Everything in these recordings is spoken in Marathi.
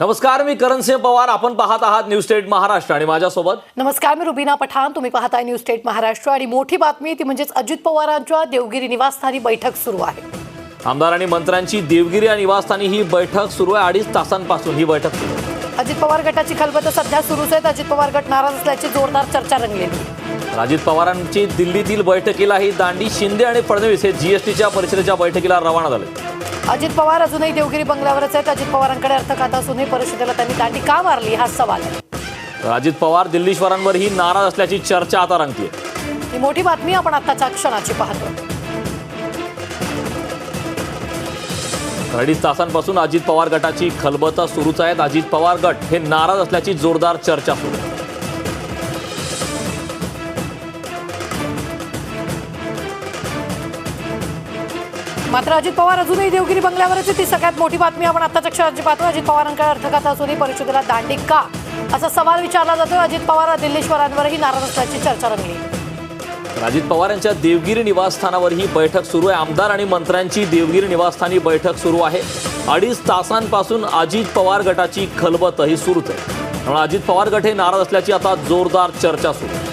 नमस्कार, मी करणसिंह पवार. आपण पाहत आहात न्यूज स्टेट महाराष्ट्र आणि माझ्यासोबत. नमस्कार, मी रुबीना पठाण. तुम्ही पाहताय न्यूज स्टेट महाराष्ट्र आणि मोठी बातमी ती म्हणजे अजित पवारांच्या देवगिरी निवासस्थानी बैठक सुरू आहे. आमदार आणि मंत्र्यांची देवगिरी या निवासस्थानी ही बैठक सुरू आहे. 2.5 तासांपासून ही बैठक सुरू आहे. अजित पवार गटाची खलबत सध्या सुरूच आहे. अजित पवार गट नाराज असल्याची जोरदार चर्चा रंगलेली. अजित पवारांची दिल्लीतील बैठकीलाही दांडी. शिंदे आणि फडणवीस हे जीएसटीच्या परिषदेच्या बैठकीला रवाना झाले. अजित पवार अजूनही देवगिरी बंगल्यावरच आहेत. अजित पवारांकडे अर्थ खातं असूनही परिषदेला त्यांनी दांडी का मारली हा सवाल आहे. अजित पवार दिल्लीश्वरांवरही नाराज असल्याची चर्चा आता रंगतीये. ही मोठी बातमी आपण आताच्या क्षणाची पाहतो. 2.5 तासांपासून अजित पवार गटाची खलबत सुरूच आहेत. अजित पवार गट हे नाराज असल्याची जोरदार चर्चा सुरू आहे. मात्र अजित पवार अजूनही देवगिरी बंगल्यावरच ती सगळ्यात मोठी बातमी आपण आताच्या क्षणाची पाहतो. अजित पवारांकडे अर्थ खातं असूनही परिषदेला दांडी का असा सवाल विचारला जातो. अजित पवार दिल्लीश्वरांवरही नाराज असल्याची चर्चा रंगली. अजित पवार यांच्या देवगिरी निवासस्थानावर ही बैठक सुरू आहे. आमदार आणि मंत्र्यांची देवगिरी निवासस्थानी बैठक सुरू आहे. 2.5 तासांपासून अजित पवार गटाची खलबत ही सुरूच आहे. त्यामुळे अजित पवार गट हे नाराज असल्याची आता जोरदार चर्चा सुरू आहे.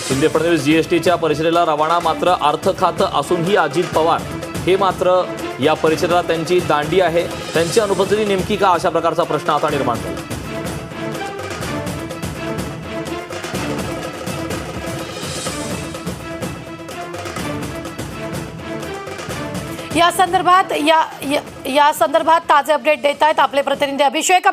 शिंदे फडणवीस जीएसटीच्या परिषदेला रवाना. मात्र अर्थ खातं असूनही अजित पवार हे मात्र या परिषदेला त्यांची दांडी आहे. त्यांची अनुपस्थिती नेमकी का अशा प्रकारचा प्रश्न आता निर्माण झाला. या संदर्भात ताजे अपडेट देत आहेत आपले प्रतिनिधी अभिषेक.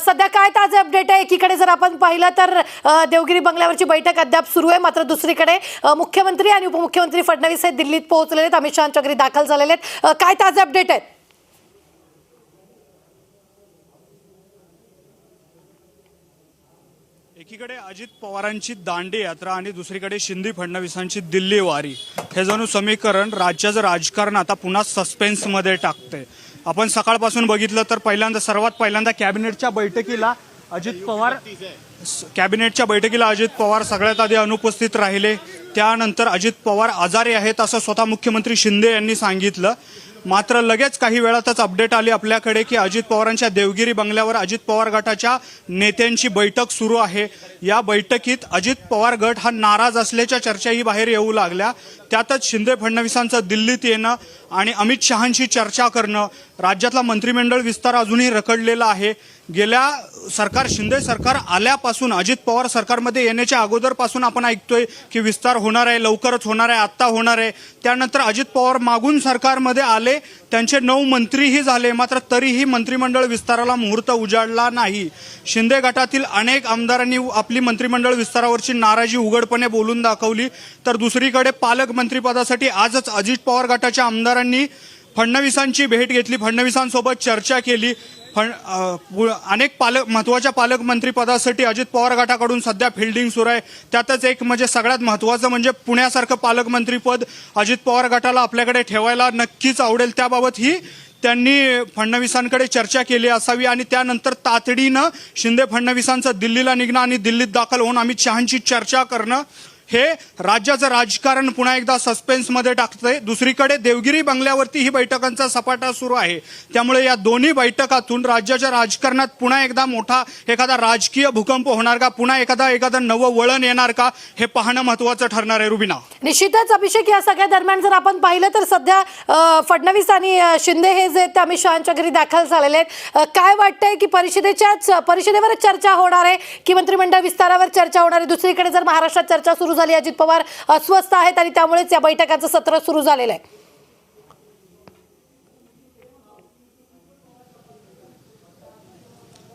सध्या काय ताजे अपडेट आहे? एकीकडे जर आपण पाहिलं तर देवगिरी बंगल्यावरची बैठक अद्याप सुरू आहे. मात्र दुसरीकडे मुख्यमंत्री आणि उपमुख्यमंत्री फडणवीस हे दिल्लीत पोहोचलेले आहेत. अमित शहांच्या घरी दाखल झालेले आहेत. काय ताजे अपडेट आहेत? एकीकडे अजित पवारांची दांडी यात्रा आणि दुसरीकडे शिंदे फडणवीसांची दिल्ली वारी, हे जणू समीकरण राज्याचं राजकारण आता पुन्हा सस्पेन्समध्ये टाकते. आपण सकाळपासून बघितलं तर सर्वात पहिल्यांदा कॅबिनेटच्या बैठकीला अजित पवार सगळ्यात आधी अनुपस्थित राहिले. त्यानंतर अजित पवार आजारी आहेत असं स्वतः मुख्यमंत्री शिंदे यांनी सांगितलं. मात्र लगेच काही वेळातच अपडेट आली आपल्याकडे की अजित पवारांच्या देवगिरी बंगल्यावर अजित पवार गटाच्या नेत्यांची बैठक सुरू आहे. या बैठकीत अजित पवार गट हा नाराज असल्याच्या चर्चाही बाहेर येऊ लागल्या. त्यातच शिंदे फडणवीसांचं दिल्लीत येणं आणि अमित शहांशी चर्चा करणं. राज्यातला मंत्रिमंडळ विस्तार अजूनही रखडलेला आहे. गेल्या शिंदे सरकार आल्यापासून अजित पवार सरकारमध्ये येण्याच्या अगोदरपासून आपण ऐकतोय की विस्तार होणार आहे, लवकरच होणार आहे, आत्ता होणार आहे. त्यानंतर अजित पवार मागून सरकारमध्ये आले, त्यांचे 9 मंत्रीही झाले. मात्र तरीही मंत्रिमंडळ विस्ताराला मुहूर्त उजाडला नाही. शिंदे गटातील अनेक आमदारांनी आपली मंत्रिमंडळ विस्तारावरची नाराजी उघडपणे बोलून दाखवली. तर दुसरीकडे पालकमंत्रीपदासाठी आजच अजित पवार गटाच्या आमदारांनी फडणवीसांची भेट घेतली, फडणवीसांसोबत चर्चा केली. अनेक महत्त्वाच्या पालकमंत्रीपदासाठी अजित पवार गटाकडून सध्या फिल्डिंग सुरू आहे. त्यातच एक म्हणजे सगळ्यात महत्त्वाचं म्हणजे पुण्यासारखं पालकमंत्रीपद अजित पवार गटाला आपल्याकडे ठेवायला नक्कीच आवडेल. त्याबाबतही त्यांनी फडणवीसांकडे चर्चा केली असावी आणि त्यानंतर तातडीनं शिंदे फडणवीसांचं दिल्लीला निघणं आणि दिल्लीत दाखल होऊन अमित शहांची चर्चा करणं हे राज्याचं राजकारण पुन्हा एकदा सस्पेन्समध्ये टाकतंय. दुसरीकडे देवगिरी बंगल्यावरती ही बैठकांचा सपाटा सुरू आहे. त्यामुळे या दोन्ही बैठकातून राज्याच्या राजकारणात पुन्हा एकदा मोठा एखादा राजकीय भूकंप होणार का, पुन्हा एखादं नवं वळण येणार का, हे पाहणं महत्त्वाचं ठरणार आहे. रुबीना, निश्चितच अभिषेक, या सगळ्या दरम्यान जर आपण पाहिलं तर सध्या फडणवीस आणि शिंदे हे जे अमित शहांच्या घरी दाखल झालेले आहेत. काय वाटतंय की परिषदेवरच चर्चा होणार आहे की मंत्रिमंडळ विस्तारावर चर्चा होणार आहे? दुसरीकडे जर महाराष्ट्रात चर्चा सुरू झाली, अजित पवार अस्वस्थ आहेत आणि त्यामुळेच या बैठकाचं सत्र सुरू झालेलं आहे.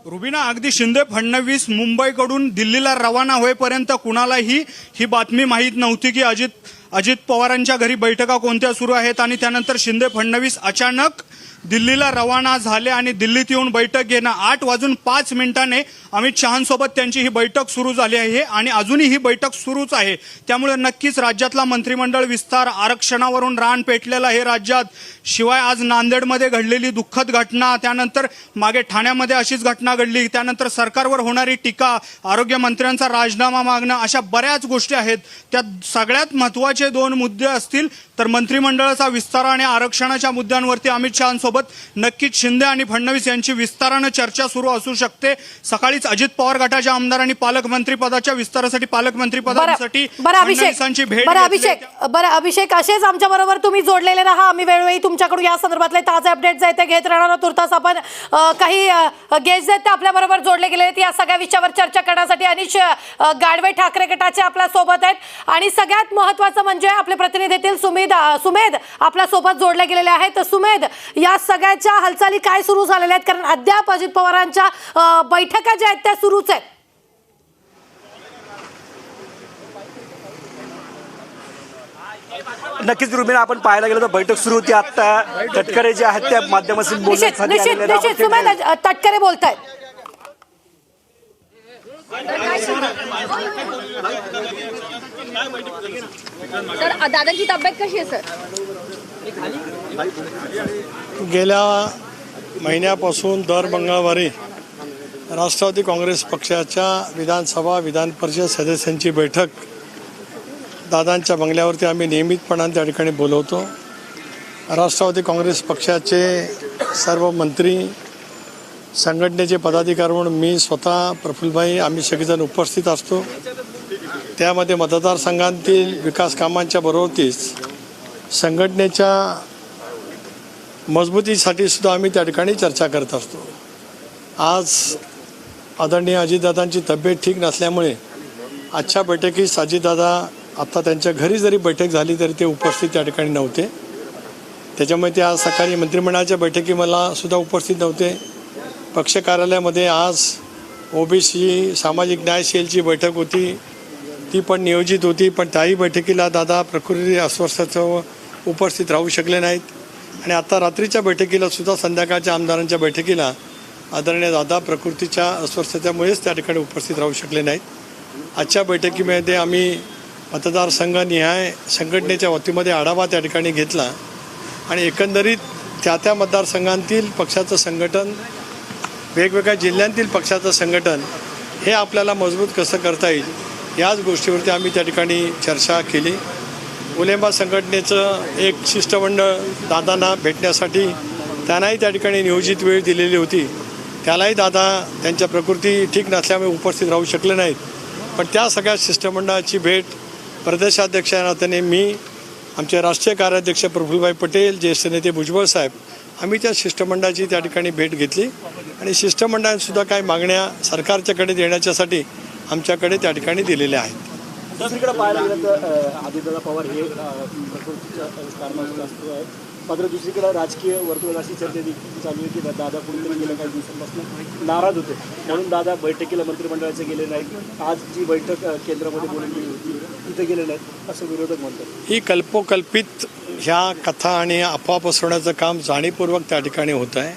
रुबीना, अगदी शिंदे फडणवीस मुंबईकडून दिल्लीला रवाना होईपर्यंत कुणालाही ही बातमी माहीत नव्हती की अजित पवारांच्या घरी बैठका कोणत्या सुरू आहेत. आणि त्यानंतर शिंदे फडणवीस अचानक दिल्लीला रवाना झाले आणि दिल्लीत येऊन बैठक घेणं. 8:05 अमित शहांसोबत त्यांची ही बैठक सुरू झाली आहे आणि अजूनही ही बैठक सुरूच आहे. त्यामुळे नक्कीच राज्यातला मंत्रिमंडळ विस्तार, आरक्षणावरून रान पेटलेलं आहे राज्यात. शिवाय आज नांदेडमध्ये घडलेली दुःखद घटना, त्यानंतर मागे ठाण्यामध्ये अशीच घटना घडली, त्यानंतर सरकारवर होणारी टीका, आरोग्यमंत्र्यांचा राजीनामा मागणं, अशा बऱ्याच गोष्टी आहेत. त्यात सगळ्यात महत्त्वाचे 2 मुद्दे असतील तर मंत्रिमंडळाचा विस्तार आणि आरक्षणाच्या मुद्द्यांवरती अमित शहांसोबत नक्कीच शिंदे आणि फडणवीस यांची विस्तारानं चर्चा सुरू असू शकते. सकाळीच अजित पवार गटाच्या आमदारांनी पालकमंत्री पदाच्या विस्तारासाठी, पालकमंत्री पदासाठी फडणवीसांची भेट घेतली. अभिषेक, असेच आमच्या बरोबर तुम्ही जोडलेले राहा. आम्ही वेळोवेळी तुमच्याकडून या संदर्भातले ताजे अपडेट्स आहेत ते घेत राहणार. तुर्तास आपण काही गेस्ट आहेत ते आपल्या बरोबर जोडले गेले आहेत या सगळ्या विषयावर चर्चा करण्यासाठी. अनिश गाडवे ठाकरे गटाचे आपल्या सोबत आहेत आणि सगळ्यात महत्त्वाचं म्हणजे आपले प्रतिनिधी येथील सुमेध आपल्या सोबत जोडले गेलेले आहेत. सुमेध, या सगळ्याच्या हालचाली काय सुरू झालेल्या आहेत? कारण अद्याप अजित पवारांच्या बैठका ज्या आहेत त्या सुरूच आहेत. नक्कीच रुबीना, आपण पाहायला गेलो तर बैठक सुरू होती. आता तटकरे जे आहेत त्या माध्यमातून बोलण्यासाठी आलेले आहेत. सुमेध, तटकरे बोलतायत. सर, दादांची तब्येत कशी आहे सर? गेल्या महिन्यापासून दर मंगळवारी राष्ट्रवादी काँग्रेस पक्षाच्या विधानसभा विधान परिषद सदस्यांची बैठक दादांच्या बंगल्यावरती आम्ही नियमितपणाने त्या ठिकाणी बोलवतो. राष्ट्रवादी काँग्रेस पक्षाचे सर्व मंत्री, संघटनेचे पदाधिकारी म्हणून मी स्वतः, प्रफुल्लभाई, आम्ही सगळेजण उपस्थित असतो. त्यामध्ये मतदारसंघातील विकास कामांच्या बरोबरीच संघटनेच्या मजबूतीसाठी सुद्धा आम्ही त्या ठिकाणी चर्चा करत असतो. आज आदरणीय अजितदादांची तब्येत ठीक नसल्यामुळे आजच्या बैठकीस अजितदादा आत्ता त्यांच्या घरी जरी बैठक झाली तरी ते उपस्थित त्या ठिकाणी नव्हते. त्याच्यामुळे ते आज सकाळी मंत्रिमंडळाच्या बैठकी मला सुद्धा उपस्थित नव्हते. पक्ष कार्यालयामध्ये आज ओबीसी सामाजिक न्याय सेलची बैठक होती, ती पण नियोजित होती, पण त्याही बैठकीला दादा प्रकृती अस्वस्थतेसह उपस्थित राहू शकले नाहीत. आणि आता रात्रीच्या बैठकीला सुद्धा, संध्याकाळच्या आमदारांच्या बैठकीला आदरणीय दादा प्रकृतीच्या अस्वस्थतेमुळेच त्या ठिकाणी उपस्थित राहू शकले नाहीत. आजच्या बैठकीमध्ये आम्ही मतदारसंघनिहाय संघटनेच्या वतीमध्ये आढावा त्या ठिकाणी घेतला आणि एकंदरीत त्या मतदारसंघांतील पक्षाचं संघटन, वेगवेगळ्या जिल्ह्यांतील पक्षाचं संघटन हे आपल्याला मजबूत कसं करता येईल याच गोष्टीवरती आम्ही त्या ठिकाणी चर्चा केली. उलेमा संघटनेचं एक शिष्टमंडळ दादांना भेटण्यासाठी त्यांनाही त्या ठिकाणी नियोजित वेळ दिलेली होती. त्यालाही दादा त्यांच्या प्रकृती ठीक नसल्यामुळे उपस्थित राहू शकले नाहीत. पण त्या सगळ्या शिष्टमंडळाची भेट प्रदेशाध्यक्ष या नात्याने मी, आमचे राष्ट्रीय कार्याध्यक्ष प्रफुल्लभाई पटेल, ज्येष्ठ नेते भुजबळ साहेब, आम्ही त्या शिष्टमंडळाची त्या ठिकाणी भेट घेतली आणि शिष्टमंडळांसुद्धा काही मागण्या सरकारच्याकडे देण्याच्यासाठी आमच्याकडे त्या ठिकाणी दिलेल्या आहेत. दुसरीकडे पाहायला गेलं तर अजितदादा पवार हे प्रकृतीच्या कारणास्तव असतो आहे. मात्र दुसरीकडे राजकीय वर्तुळात अशी चर्चा चालू आहे की दादा कुठेतरी गेल्या काही दिवसांपासून नाराज होते, म्हणून दादा बैठकीला मंत्रिमंडळाचे गेले नाहीत. आज जी बैठक केंद्रामध्ये बोलवली होती तिथे गेले नाहीत असं विरोधक म्हणतात. ही कल्पोकल्पित ह्या कथा आणि अफवा पसरवण्याचं काम जाणीवपूर्वक त्या ठिकाणी होत आहे.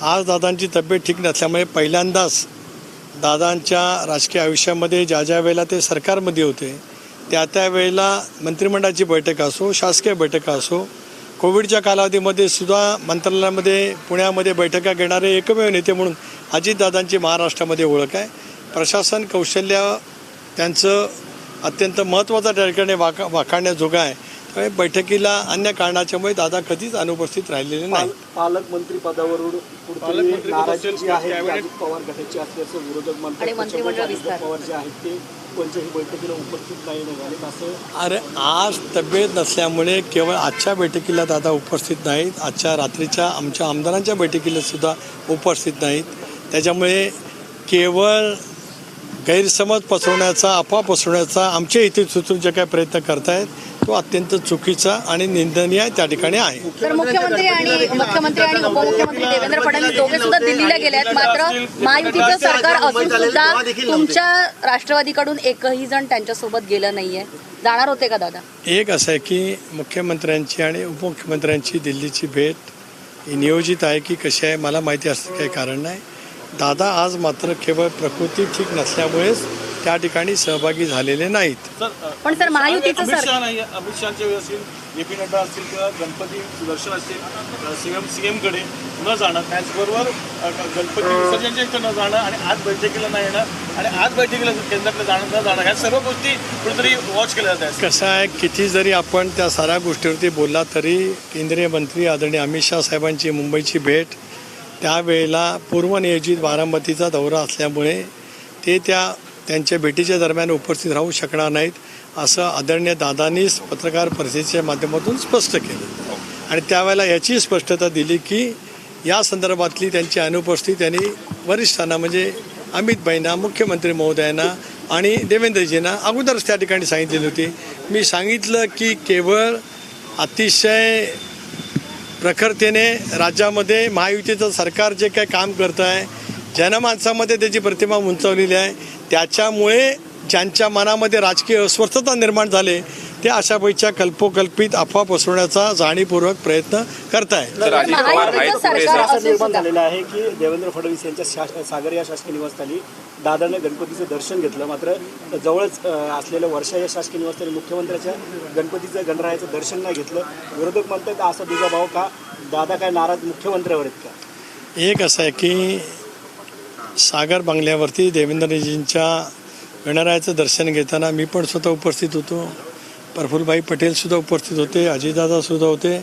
आज दादांची तब्येत ठीक नसल्यामुळे पहिल्यांदाच दादांच्या राजकीय आयुष्यामध्ये ज्या वेळेला ते सरकारमध्ये होते त्या वेळेला मंत्रिमंडळाची बैठक असो, शासकीय बैठका असो, कोविडच्या कालावधीमध्ये सुद्धा मंत्रालयामध्ये, पुण्यामध्ये बैठका घेणारे एकमेव नेते म्हणून अजितदादांची महाराष्ट्रामध्ये ओळख आहे. प्रशासन कौशल्य त्यांचं अत्यंत महत्त्वाचं त्या ठिकाणी वाखाणण्याजोगं आहे. त्यामुळे बैठकीला अन्य कारणाच्यामुळे दादा कधीच अनुपस्थित राहिलेले नाही. पालकमंत्री पदावरून कुठेतरी नाराजी जी आहे अजित पवार गटाची असल्याचं विरोधक म्हणतात. पवार जे आहेत ते कोणत्याही बैठकीला उपस्थित नाही झाले असं. अरे, आज तब्येत नसल्यामुळे केवळ आजच्या बैठकीला दादा उपस्थित नाहीत, आजच्या रात्रीच्या आमच्या आमदारांच्या बैठकीला सुद्धा उपस्थित नाहीत. त्याच्यामुळे केवळ गैरसमज पसरवण्याचा, अफवा पसरवण्याचा आमच्या इथे सुचून जे काही प्रयत्न करतायत तो अत्यंत चुकीचा आणि निंदनीय त्या ठिकाणी आहे. तर मुख्यमंत्री आणि उपमुख्यमंत्री देवेंद्र फडणवीस दोघे सुद्धा दिल्लीला गेले आहेत. मात्र महायुतीचं सरकार असून सुद्धा तुमच्या राष्ट्रवादीकडून एकही जण त्यांच्यासोबत गेलं नाहीये. जाणार होते का दादा? एक असं आहे की मुख्यमंत्र्यांची आणि उपमुख्यमंत्र्यांची दिल्लीची भेट ही नियोजित आहे की कशी आहे मला माहिती असतं काही कारण नाही. दादा आज मात्र केवळ प्रकृती ठीक नसल्यामुळेच त्या ठिकाणी सहभागी झालेले नाहीत. पण सर महायुतीचं अमित सरकार शहा नाही, अमित शहाच्या वेळी असेल, JP नड्डा असतील किंवा गणपती दर्शन असेल, CM कडे न जाणं, त्याचबरोबर गणपती विसर्जनच्या इथं न जाणं आणि आज बैठकीला न येणं आणि आज बैठकीला केंद्राकडे जाणं न जाणं, ह्या सर्व गोष्टी कुठेतरी वॉच केल्या जात आहेत. कसं आहे, किती जरी आपण त्या साऱ्या गोष्टीवरती बोलला तरी केंद्रीय मंत्री आदरणीय अमित शहा साहेबांची मुंबईची भेट, त्यावेळेला पूर्वनियोजित बारामतीचा दौरा असल्यामुळे ते त्यांच्या भेटीच्या दरम्यान उपस्थित राहू शकणार नाहीत असं आदरणीय दादांनीच पत्रकार परिषदेच्या माध्यमातून स्पष्ट केलं. आणि त्यावेळेला याची स्पष्टता दिली की या संदर्भातली त्यांची अनुपस्थिती त्यांनी वरिष्ठांना म्हणजे अमितभाईंना, मुख्यमंत्री महोदयांना आणि देवेंद्रजींना अगोदरच त्या ठिकाणी सांगितलेली होती. मी सांगितलं की केवळ अतिशय प्रखरतेने राज्यामध्ये महायुतीचं सरकार जे काही काम करतं आहे, जनमानसामध्ये त्याची प्रतिमा उंचावलेली आहे, त्याच्यामुळे ज्यांच्या मनामध्ये राजकीय अस्वस्थता निर्माण झाले ते आशाबाईच्या कल्पोकल्पित अफवा पसरवण्याचा जाणीवपूर्वक प्रयत्न करताय. महायुतीचं सरकार असं असून निर्माण सुद्धा झालेलं आहे की देवेंद्र फडणवीस यांच्या सागर या शासकीय निवासस्थानी दादाने गणपतीचं दर्शन घेतलं, मात्र जवळच असलेल्या वर्षा या शासकीय निवासस्थानी मुख्यमंत्र्याच्या गणपतीचं गणरायाचं दर्शन नाही घेतलं. विरोधक म्हणतात असा तुझा भाव का, दादा काय नाराज मुख्यमंत्र्यावर आहेत का? एक असं आहे की सागर बंगल्यावरती देवेंद्रजींच्या गणरायाचं दर्शन घेताना मी पण स्वतः उपस्थित होतो, प्रफुल्लभाई पटेलसुद्धा उपस्थित होते, अजितदादासुद्धा होते.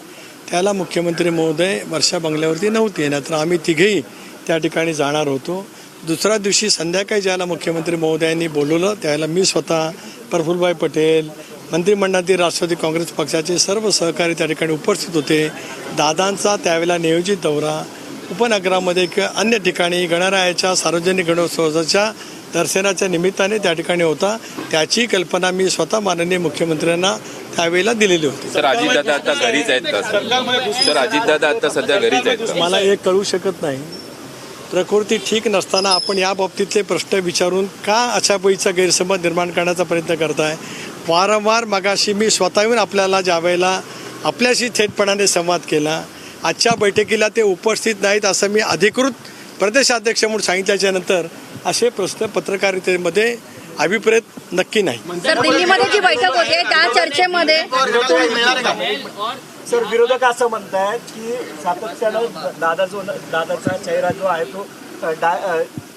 त्याला मुख्यमंत्री महोदय वर्षा बंगल्यावरती नव्हते, नाहीतर आम्ही तिघेही त्या ठिकाणी जाणार होतो. दुसऱ्या दिवशी संध्याकाळी ज्याला मुख्यमंत्री महोदयांनी बोलवलं त्यावेळेला मी स्वतः, प्रफुल्लभाई पटेल, मंत्रिमंडळातील राष्ट्रवादी काँग्रेस पक्षाचे सर्व सहकारी त्या ठिकाणी उपस्थित होते. दादांचा त्यावेळेला नियोजित दौरा उपनगरामध्ये किंवा अन्य ठिकाणी गणरायाच्या सार्वजनिक गणोत्सवाच्या दर्शनाच्या निमित्ताने त्या ठिकाणी होता. त्याची कल्पना मी स्वतः माननीय मुख्यमंत्र्यांना त्यावेळेला दिलेली होती. सर अजितदादा आता घरीच आहेत का सर? अजितदादा आता सध्या घरीच आहेत का? मला हे कळू शकत नाही. प्रकृती ठीक नसताना आपण या बाबतीतले प्रश्न विचारून का अशापैकीचा गैरसमज निर्माण करण्याचा प्रयत्न करताय? वारंवार मगाशी मी स्वतः येऊन आपल्याला ज्यावेळेला आपल्याशी थेटपणाने संवाद केला, आजच्या बैठकीला ते उपस्थित नाहीत असं मी अधिकृत प्रदेशाध्यक्ष म्हणून सांगितल्याच्या नंतर असे प्रश्न पत्रकारितेमध्ये अभिप्रेत नक्की नाही. सर दिल्लीमध्ये जी बैठक होते त्या चर्चेमध्ये सर विरोधक असं म्हणतायत की सातत्यानं दादाचा चेहरा जो आहे तो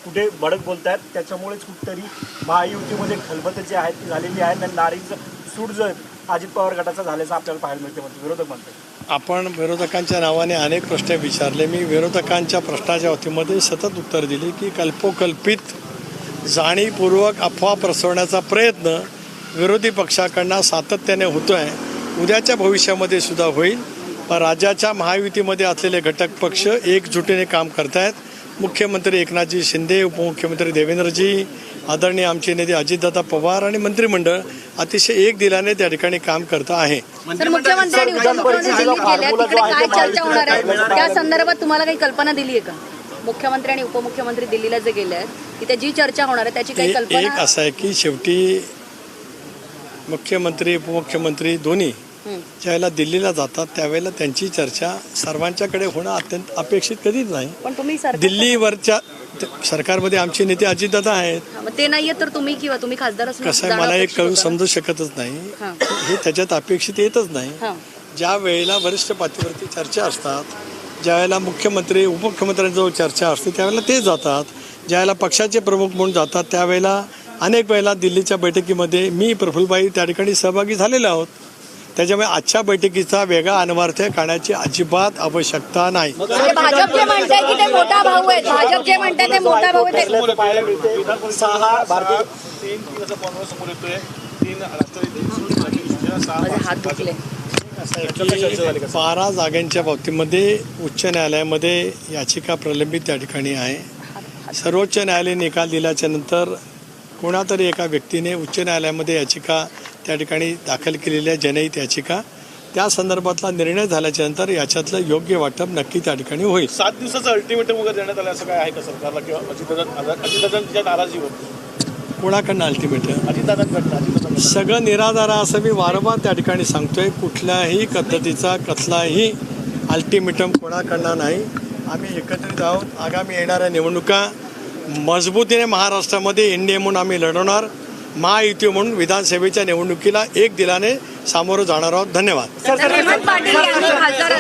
कुठे भडक बोलतायत, त्याच्यामुळेच कुठेतरी महायुतीमध्ये खलबत जी आहेत ती झालेली आहे आणि नारीचं सूट जो अजित पवार गटाचा झाल्याचं आपल्याला पाहायला मिळते म्हणते विरोधक म्हणतात. आपण विरोधकांच्या नावाने अनेक प्रश्न विचारले. मी विरोधकांच्या प्रश्नाच्या वतीमध्ये सतत उत्तर दिले की कल्पोकल्पित जाणीवपूर्वक अफवा पसरवण्याचा प्रयत्न विरोधी पक्षाकडनं सातत्याने होतो आहे, उद्याच्या भविष्यामध्ये सुद्धा होईल. पण राज्याच्या महायुतीमध्ये असलेले घटक पक्ष एकजुटीने काम करत आहेत. मुख्यमंत्री एकनाथजी शिंदे, उपमुख्यमंत्री देवेंद्रजी, आदरणीय आमचे नेते अजितदादा पवार आणि मंत्रिमंडळ अतिशय एक दिलाने त्या ठिकाणी काम करत आहे. सर मुख्यमंत्र्यांनी उपमुख्यमंत्री दिल्लीत गेल्या, तिकडे काय चर्चा होणार आहे त्या संदर्भात तुम्हाला काही कल्पना दिली आहे का? मुख्यमंत्री आणि उपमुख्यमंत्री दिल्लीला जे गेले आहेत तिथे जी चर्चा होणार आहे त्याची काही एक कल्पना? असं आहे की शेवटी मुख्यमंत्री उपमुख्यमंत्री दोन्ही ज्यावेळेला दिल्लीला जातात त्यावेळेला त्यांची चर्चा सर्वांच्याकडे होणं अत्यंत अपेक्षित कधीच नाही. पण तुम्ही दिल्लीवरच्या सरकारमध्ये आमचे नेते अजितदादा आहेत. मग ते नाहीये तर तुम्ही किंवा तुम्ही खासदार असून कसं आहे, मला एक कळून समजू शकतच नाही, हे त्याच्यात अपेक्षित येतच नाही. ज्या वेळेला वरिष्ठ पातळीवरती चर्चा असतात, ज्यावेळेला मुख्यमंत्री उपमुख्यमंत्र्यांजवळ चर्चा असते त्यावेळेला ते जातात, ज्यावेळेला पक्षाचे प्रमुख म्हणून जातात त्यावेळेला अनेक वेळेला दिल्लीच्या बैठकीमध्ये मी प्रफुल्लभाई त्या ठिकाणी सहभागी झालेलो आहोत. त्याच्यामुळे आजच्या बैठकीचा वेगळा अनवार्थ करण्याची अजिबात आवश्यकता नाही. भाजप जे म्हणते की ते मोठा भाऊ आहेत, भाजप जे म्हणते ते मोठा भाऊ आहेत, पाहायला मिळते 6 भारतीय 3 असं पॉईंटवर समोर येतोय, 3 राष्ट्रवादी हात दुखले. 12 जागांच्या बाबतीमध्ये उच्च न्यायालयामध्ये याचिका प्रलंबित त्या ठिकाणी आहे. सर्वोच्च न्यायालय निकाल दिल्याच्या नंतर कोणातरी एका व्यक्तीने उच्च न्यायालयामध्ये याचिका त्या ठिकाणी दाखल केलेल्या जनहित याचिका, त्या संदर्भातला निर्णय झाल्याच्या नंतर याच्यातलं योग्य वाटप नक्की त्या ठिकाणी होईल. 7 दिवसाचं अल्टिमेटम वगैरे देण्यात आलं असं काय आहे का सरकारला किंवा अजितदादांच्या नाराजीवर? कोणाकडनं अल्टिमेटम? अजितदादांकडनं. सगळं निराधार असं मी वारंवार त्या ठिकाणी सांगतोय. कुठल्याही पद्धतीचा कसलाही अल्टिमेटम कोणाकडनं नाही. आम्ही एकत्रित आहोत. आगामी येणाऱ्या निवडणुका मजबूतीने महाराष्ट्रामध्ये NDA म्हणून आम्ही लढवणार. महायुती म्हणून विधानसभेच्या निवडणुकीला एक दिलाने सामोरं जाणार आहोत. धन्यवाद. हेमंत पाटील यांनी खासदार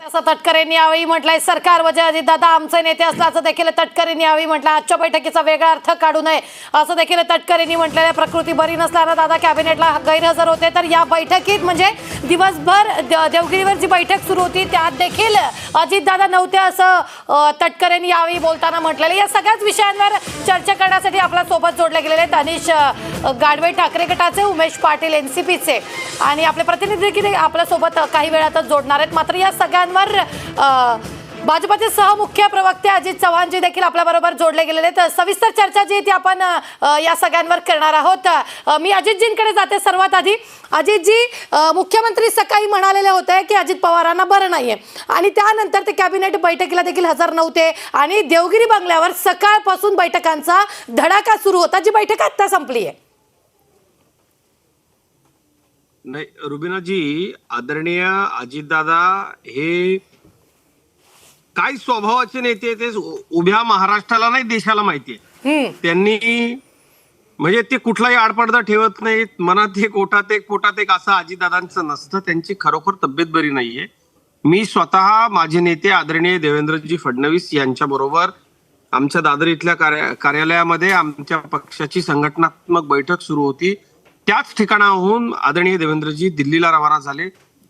असं तटकरेंनी यावेळी म्हटलंय. सरकार वजा अजितदादा आमचे नेते असल्याचं देखील तटकरेंनी यावेळी म्हटलं. आजच्या बैठकीचा वेगळा अर्थ काढू नये असं देखील तटकरेंनी म्हटलेलं. प्रकृती बरी नसल्यानं दादा कॅबिनेटला गैरहजर होते. तर या बैठकीत म्हणजे दिवसभर देवगिरीवर जी बैठक सुरू होती त्यात देखील अजितदादा नव्हते असं तटकरेंनी यावेळी बोलताना म्हटलेलं. या सगळ्याच विषयांवर चर्चा करण्यासाठी आपल्या सोबत जोडले गेलेले आहेत अनिश गाडवे ठाकरे गटाचे, उमेश पाटील NCPचे आणि आपले प्रतिनिधी देखील आपल्यासोबत काही वेळातच जोडणार आहेत. मात्र या सगळ्यांवर भाजपचे सहमुख्य प्रवक्ते अजित चव्हाणजी देखील आपल्याबरोबर जोडले गेलेले आहेत. सविस्तर चर्चा जी ती आपण या सगळ्यांवर करणार आहोत. मी अजितजींकडे जाते सर्वात आधी. अजितजी, मुख्यमंत्री सकाळी म्हणालेले होते की अजित पवारांना बरं नाहीये आणि त्यानंतर ते कॅबिनेट बैठकीला देखील हजर नव्हते आणि देवगिरी बंगल्यावर सकाळपासून बैठकांचा धडाका सुरू होता, जी बैठक आता संपली आहे. नाही रुबिनाजी, आदरणीय अजितदादा हे काय स्वभावाचे नेते ते उभ्या महाराष्ट्राला नाही देशाला माहिती आहे. त्यांनी म्हणजे ते कुठलाही आडपडदा ठेवत नाहीत. मनात एक ओठात एक पोटात एक असं अजितदादांचं नसतं. त्यांची खरोखर तब्येत बरी नाहीये. मी स्वतः माझे नेते आदरणीय देवेंद्रजी फडणवीस यांच्या बरोबर आमच्या दादर इथल्या कार्यालयामध्ये आमच्या पक्षाची संघटनात्मक बैठक सुरू होती. त्याच ठिकाणाहून आदरणीय देवेंद्रजी दिल्लीला रवाना झाले.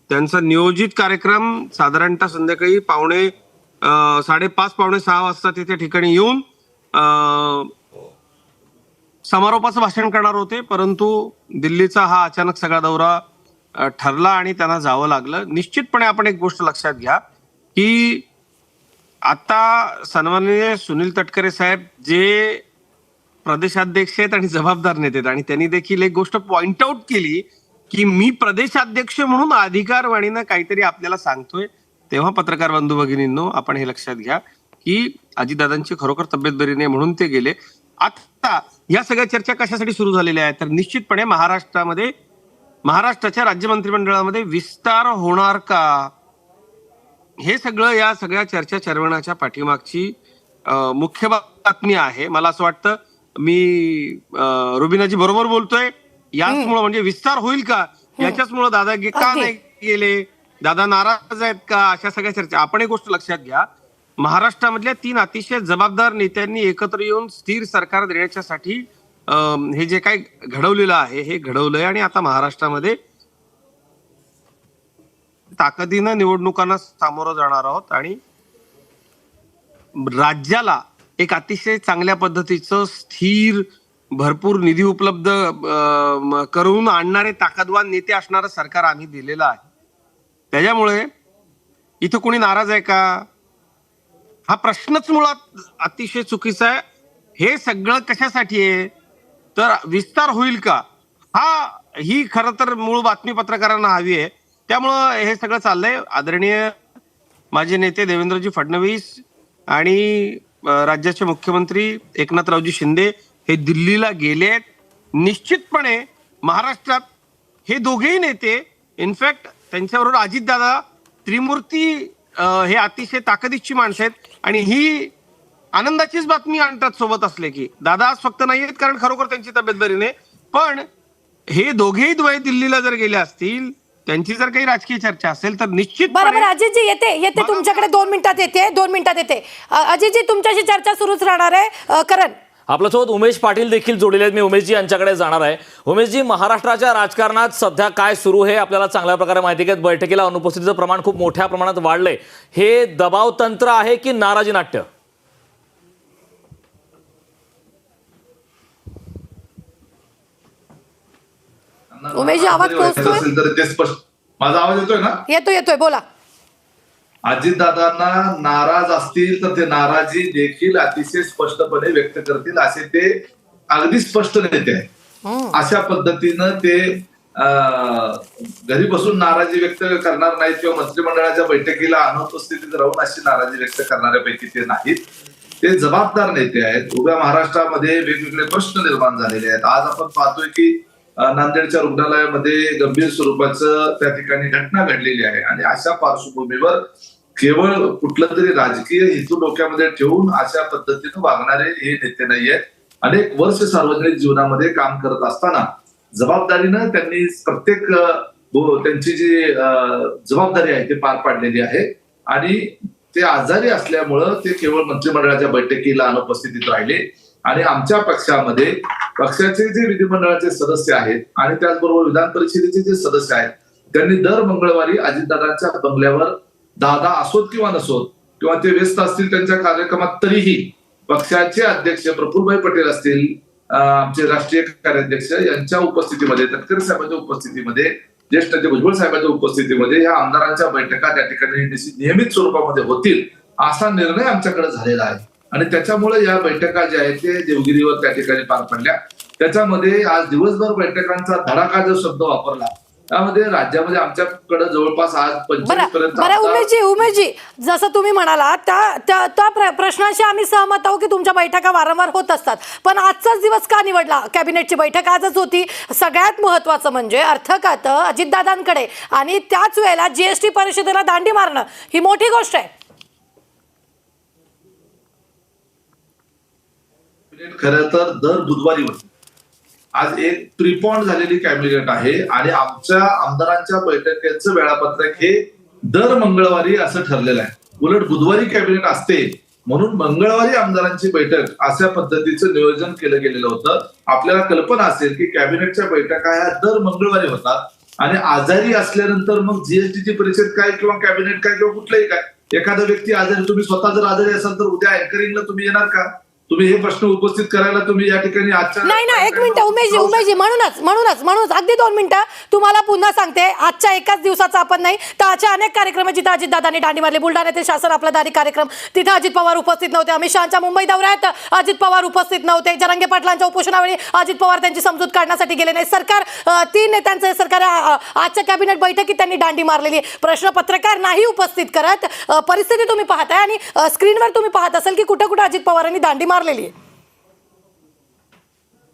त्यांचा नियोजित कार्यक्रम साधारणतः संध्याकाळी 5:30 पावणे 6 वाजता तिथे ठिकाणी येऊन समारोपाचं भाषण करणार होते. परंतु दिल्लीचा हा अचानक सगळा दौरा ठरला आणि त्यांना जावं लागलं. निश्चितपणे आपण एक गोष्ट लक्षात घ्या की आता सन्माननीय सुनील तटकरे साहेब जे प्रदेशाध्यक्ष आहेत आणि जबाबदार नेते आहेत आणि त्यांनी देखील एक गोष्ट पॉइंट आउट केली की मी प्रदेशाध्यक्ष म्हणून अधिकारवाणीनं काहीतरी आपल्याला सांगतोय. तेव्हा पत्रकार बंधू भगिनींनो आपण हे लक्षात घ्या की अजितदादांची खरोखर तब्येत बरी नाही म्हणून ते गेले. आता या सगळ्या चर्चा कशासाठी सुरू झालेल्या आहेत तर निश्चितपणे महाराष्ट्राच्या राज्य मंत्रिमंडळामध्ये विस्तार होणार का हे सगळं या सगळ्या चर्चा चर्वणाच्या पाठीमागची मुख्य बातमी आहे. मला असं वाटतं मी रुबिनाजी बरोबर बोलतोय. याचमुळे म्हणजे विस्तार होईल का याच्याचमुळे दादा का नाही गेले, दादा नाराज आहेत का, अशा सगळ्या चर्चा. आपण एक गोष्ट लक्षात घ्या, महाराष्ट्रामधल्या 3 अतिशय जबाबदार नेत्यांनी एकत्र येऊन स्थिर सरकार देण्याच्यासाठी हे जे काही घडवलेलं आहे हे घडवलंय आणि आता महाराष्ट्रामध्ये ताकदीनं निवडणुकांना सामोरं जाणार आहोत आणि राज्याला एक अतिशय चांगल्या पद्धतीचं स्थिर भरपूर निधी उपलब्ध करून आणणारे ताकदवान नेते असणारं सरकार आम्ही दिलेलं आहे. त्याच्यामुळे इथं कोणी नाराज आहे का हा प्रश्नच मुळात अतिशय चुकीचा आहे. हे सगळं कशासाठी आहे तर विस्तार होईल का ही खरं तर मूळ बातमी पत्रकारांना हवी आहे. त्यामुळं हे सगळं चाललंय. आदरणीय माझे नेते देवेंद्रजी फडणवीस आणि राज्याचे मुख्यमंत्री एकनाथरावजी शिंदे हे दिल्लीला गेलेत. निश्चितपणे महाराष्ट्रात हे दोघेही नेते इनफॅक्ट त्यांच्याबरोबर अजितदादा त्रिमूर्ती हे अतिशय ताकदीची माणसं आहेत आणि ही आनंदाचीच बातमी आणतात सोबत असले की दादा आज फक्त नाही आहेत कारण खरोखर त्यांची तब्येत बरी नाही. पण हे दोघेही द्वय दिल्लीला जर गेले असतील त्यांची जर काही राजकीय चर्चा असेल तर निश्चित. बरोबर अजितजी, येते तुमच्याकडे 2 मिनिटात येते. अजितजी तुमच्याशी चर्चा सुरूच राहणार आहे. करण आपल्यासोबत उमेश पाटील देखील जोडलेले आहेत. मी उमेशजी यांच्याकडे जाणार आहे. उमेशजी, महाराष्ट्राच्या राजकारणात सध्या काय सुरू आहे आपल्याला चांगल्या प्रकारे माहिती आहे. बैठकीला अनुपस्थितीचं प्रमाण खूप मोठ्या प्रमाणात वाढलंय. हे दबाव तंत्र आहे की नाराजी नाट्य? उमेशजी आवाज पोहोचतोय? माझा आवाज येतोय ना? येतोय बोला. अजितदादांना नाराज असतील तर ते नाराजी देखील अतिशय स्पष्टपणे व्यक्त करतील असे ते अगदी स्पष्ट नेते आहेत. अशा पद्धतीनं ते घरी बसून नाराजी व्यक्त करणार नाहीत किंवा मंत्रिमंडळाच्या बैठकीला अनुपस्थितीत राहून अशी नाराजी व्यक्त करणाऱ्यापैकी ते नाहीत. ते जबाबदार नेते आहेत. उभ्या महाराष्ट्रामध्ये वेगवेगळे प्रश्न निर्माण झालेले आहेत. आज आपण पाहतोय की नांदेडच्या रुग्णालयामध्ये गंभीर स्वरूपाचं त्या ठिकाणी घटना घडलेली आहे आणि अशा पार्श्वभूमीवर केवळ कुठलं तरी राजकीय हेतू डोक्यामध्ये ठेवून अशा पद्धतीनं वागणारे हे नेते नाही आहेत. अनेक वर्ष सार्वजनिक जीवनामध्ये काम करत असताना जबाबदारीनं त्यांनी प्रत्येक त्यांची जी जबाबदारी आहे ते पार पाडलेली आहे. आणि ते आजारी असल्यामुळं ते केवळ मंत्रिमंडळाच्या बैठकीला अनुपस्थितीत राहिले. आणि आमच्या पक्षाचे जे विधिमंडळाचे सदस्य आहेत आणि त्याचबरोबर विधान परिषदेचे जे सदस्य आहेत त्यांनी दर मंगळवारी अजितदादांच्या बंगल्यावर दादा असोत किंवा नसोत किंवा ते व्यस्त असतील त्यांच्या कार्यक्रमात तरीही पक्षाचे अध्यक्ष प्रफुल्लभाई पटेल असतील, आमचे राष्ट्रीय कार्याध्यक्ष यांच्या उपस्थितीमध्ये, तटकरे साहेबांच्या उपस्थितीमध्ये, ज्येष्ठ भुजबळ साहेबांच्या उपस्थितीमध्ये या आमदारांच्या बैठका त्या ठिकाणी नियमित स्वरूपामध्ये होतील असा निर्णय आमच्याकडे झालेला आहे. आणि त्याच्यामुळे या बैठका ज्या आहेत ते देवगिरीवर त्या ठिकाणी पार पडल्या. त्याच्यामध्ये आज दिवसभर बैठकांचा धडाका जो शब्द वापरला त्यामध्ये राज्यामध्ये आमच्याकडे जवळपास आज 25 पर्यंत. बरं उमेशजी, जसं तुम्ही म्हणाला त्या प्रश्नाशी आम्ही सहमत आहोत की तुमच्या बैठका वारंवार होत असतात, पण आजचाच दिवस का निवडला? कॅबिनेटची बैठक आजच होती. सगळ्यात महत्वाचं म्हणजे अर्थखातं अजितदादांकडे आणि त्याच वेळेला जीएसटी परिषदेला दांडी मारणं ही मोठी गोष्ट आहे. खरं तर दर बुधवारी होती. आज एक प्रीपॉन्ड झालेली कॅबिनेट आहे आणि आमच्या आमदारांच्या बैठकीचं वेळापत्रक हे दर मंगळवारी असं ठरलेलं आहे. उलट बुधवारी कॅबिनेट असते म्हणून मंगळवारी आमदारांची बैठक अशा पद्धतीचं नियोजन केलं गेलेलं होतं. आपल्याला कल्पना असेल की कॅबिनेटच्या बैठका ह्या दर मंगळवारी होतात आणि आजारी असल्यानंतर मग जीएसटीची परिषद काय किंवा कॅबिनेट काय किंवा कुठलंही काय, एखादा व्यक्ती आजारी, तुम्ही स्वतः जर आजारी असाल तर उद्या अँकरिंगला तुम्ही येणार का? तुम्ही हे प्रश्न उपस्थित करायला तुम्ही या ठिकाणी आजच्या नाही, एक मिनिट उमेशजी, म्हणूनच अगदी 2 मिनिटं तुम्हाला पुन्हा सांगते. आजच्या एकाच दिवसाचा आपण नाही तर आजच्या अनेक कार्यक्रम जिथे अजितदादांनी दांडी मारली. बुलढाण्यातील शासन आपला दारी कार्यक्रम, तिथे अजित पवार उपस्थित नव्हते. अमित शहाच्या मुंबई दौऱ्यात अजित पवार उपस्थित नव्हते. जरांगे पाटलांच्या उपोषणावेळी अजित पवार त्यांची समजूत काढण्यासाठी गेले नाही. सरकार 3 नेत्यांचं सरकार आजच्या कॅबिनेट बैठकीत त्यांनी दांडी मारलेली. प्रश्न पत्रकार नाही उपस्थित करत. परिस्थिती तुम्ही पाहताय आणि स्क्रीनवर तुम्ही पाहत असाल की कुठं कुठं अजित पवारांनी दांडी मारलेली आहे.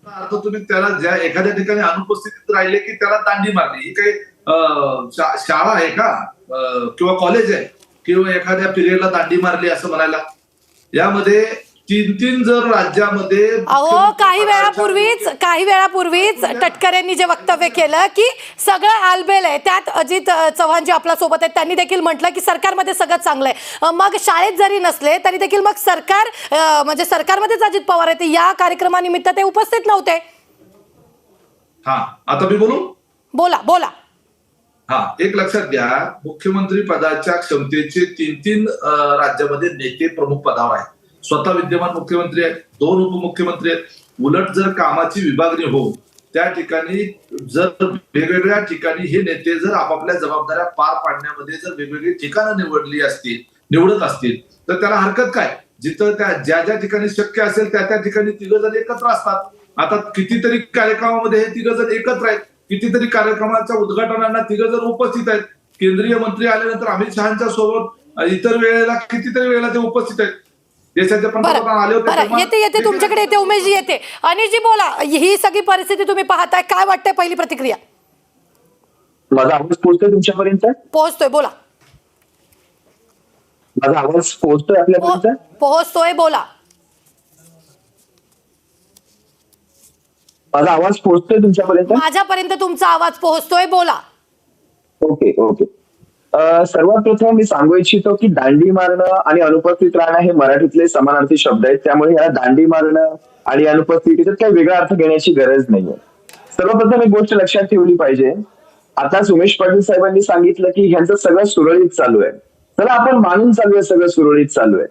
अर्थ तुम्ही त्याला ज्या एखाद्या ठिकाणी अनुपस्थितीत राहिले की त्याला दांडी मारली. ही काही शाळा आहे का किंवा कॉलेज आहे किंवा एखाद्या पिरियडला दांडी मारली असं म्हणायला? यामध्ये 3 जर राज्यामध्ये काही वेळापूर्वीच तटकरेंनी जे वक्तव्य केलं की सगळं आलबेल आहे, त्यात अजित चव्हाण जे आपल्या सोबत आहेत त्यांनी देखील म्हटलं की सरकारमध्ये सगळं चांगलं आहे. मग शाळेत जरी नसले तरी देखील मग सरकार म्हणजे सरकारमध्येच अजित पवार आहेत. या कार्यक्रमानिमित्त ते उपस्थित नव्हते. आता मी बोला. एक लक्षात घ्या, मुख्यमंत्री पदाच्या क्षमतेचे 3 राज्यामध्ये नेते प्रमुख पदावर आहेत. स्वतः विद्यमान मुख्यमंत्री आहेत, 2 उपमुख्यमंत्री आहेत. उलट जर कामाची विभागणी हो त्या ठिकाणी जर वेगवेगळ्या ठिकाणी हे नेते जर आपापल्या जबाबदाऱ्या पार पाडण्यामध्ये जर वेगवेगळी ठिकाणं निवडत असतील तर त्याला हरकत काय? जिथं ज्या ठिकाणी शक्य असेल त्या ठिकाणी 3 जण एकत्र असतात. आता कितीतरी कार्यक्रमामध्ये हे 3 जण एकत्र आहेत. कितीतरी कार्यक्रमाच्या उद्घाटनांना 3 जण उपस्थित आहेत. केंद्रीय मंत्री आल्यानंतर अमित शहाच्या सोबत इतर वेळेला कितीतरी वेळेला ते उपस्थित आहेत. देशाचे पंतप्रधान आले होते. येते तुमच्याकडे येते उमेशजी, येते. अनिशजी बोला. ही सगळी परिस्थिती तुम्ही पाहताय, काय वाटतंय? पहिली प्रतिक्रिया. माझा आवाज पोहोचतोय तुमच्यापर्यंत? पोहोचतोय, बोला. माझा आवाज पोहोचतोय आपल्यापर्यंत? पोहोचतोय, बोला. माझा आवाज पोहोचतोय तुमच्यापर्यंत? माझ्यापर्यंत तुमचा आवाज पोहोचतोय, बोला. ओके. सर्वात प्रथम मी सांगू इच्छितो की दांडी मारणं आणि अनुपस्थित राहणं हे मराठीतले समानार्थी शब्द आहेत. त्यामुळे याला दांडी मारणं आणि अनुपस्थितीत काही वेगळा अर्थ घेण्याची गरज नाहीये. सर्वप्रथम एक गोष्ट लक्षात ठेवली पाहिजे. आता उमेश पाटील साहेबांनी सांगितलं की ह्यांचं सगळं सुरळीत चालू आहे. चला आपण मानून चालूया सगळं सुरळीत चालू आहे,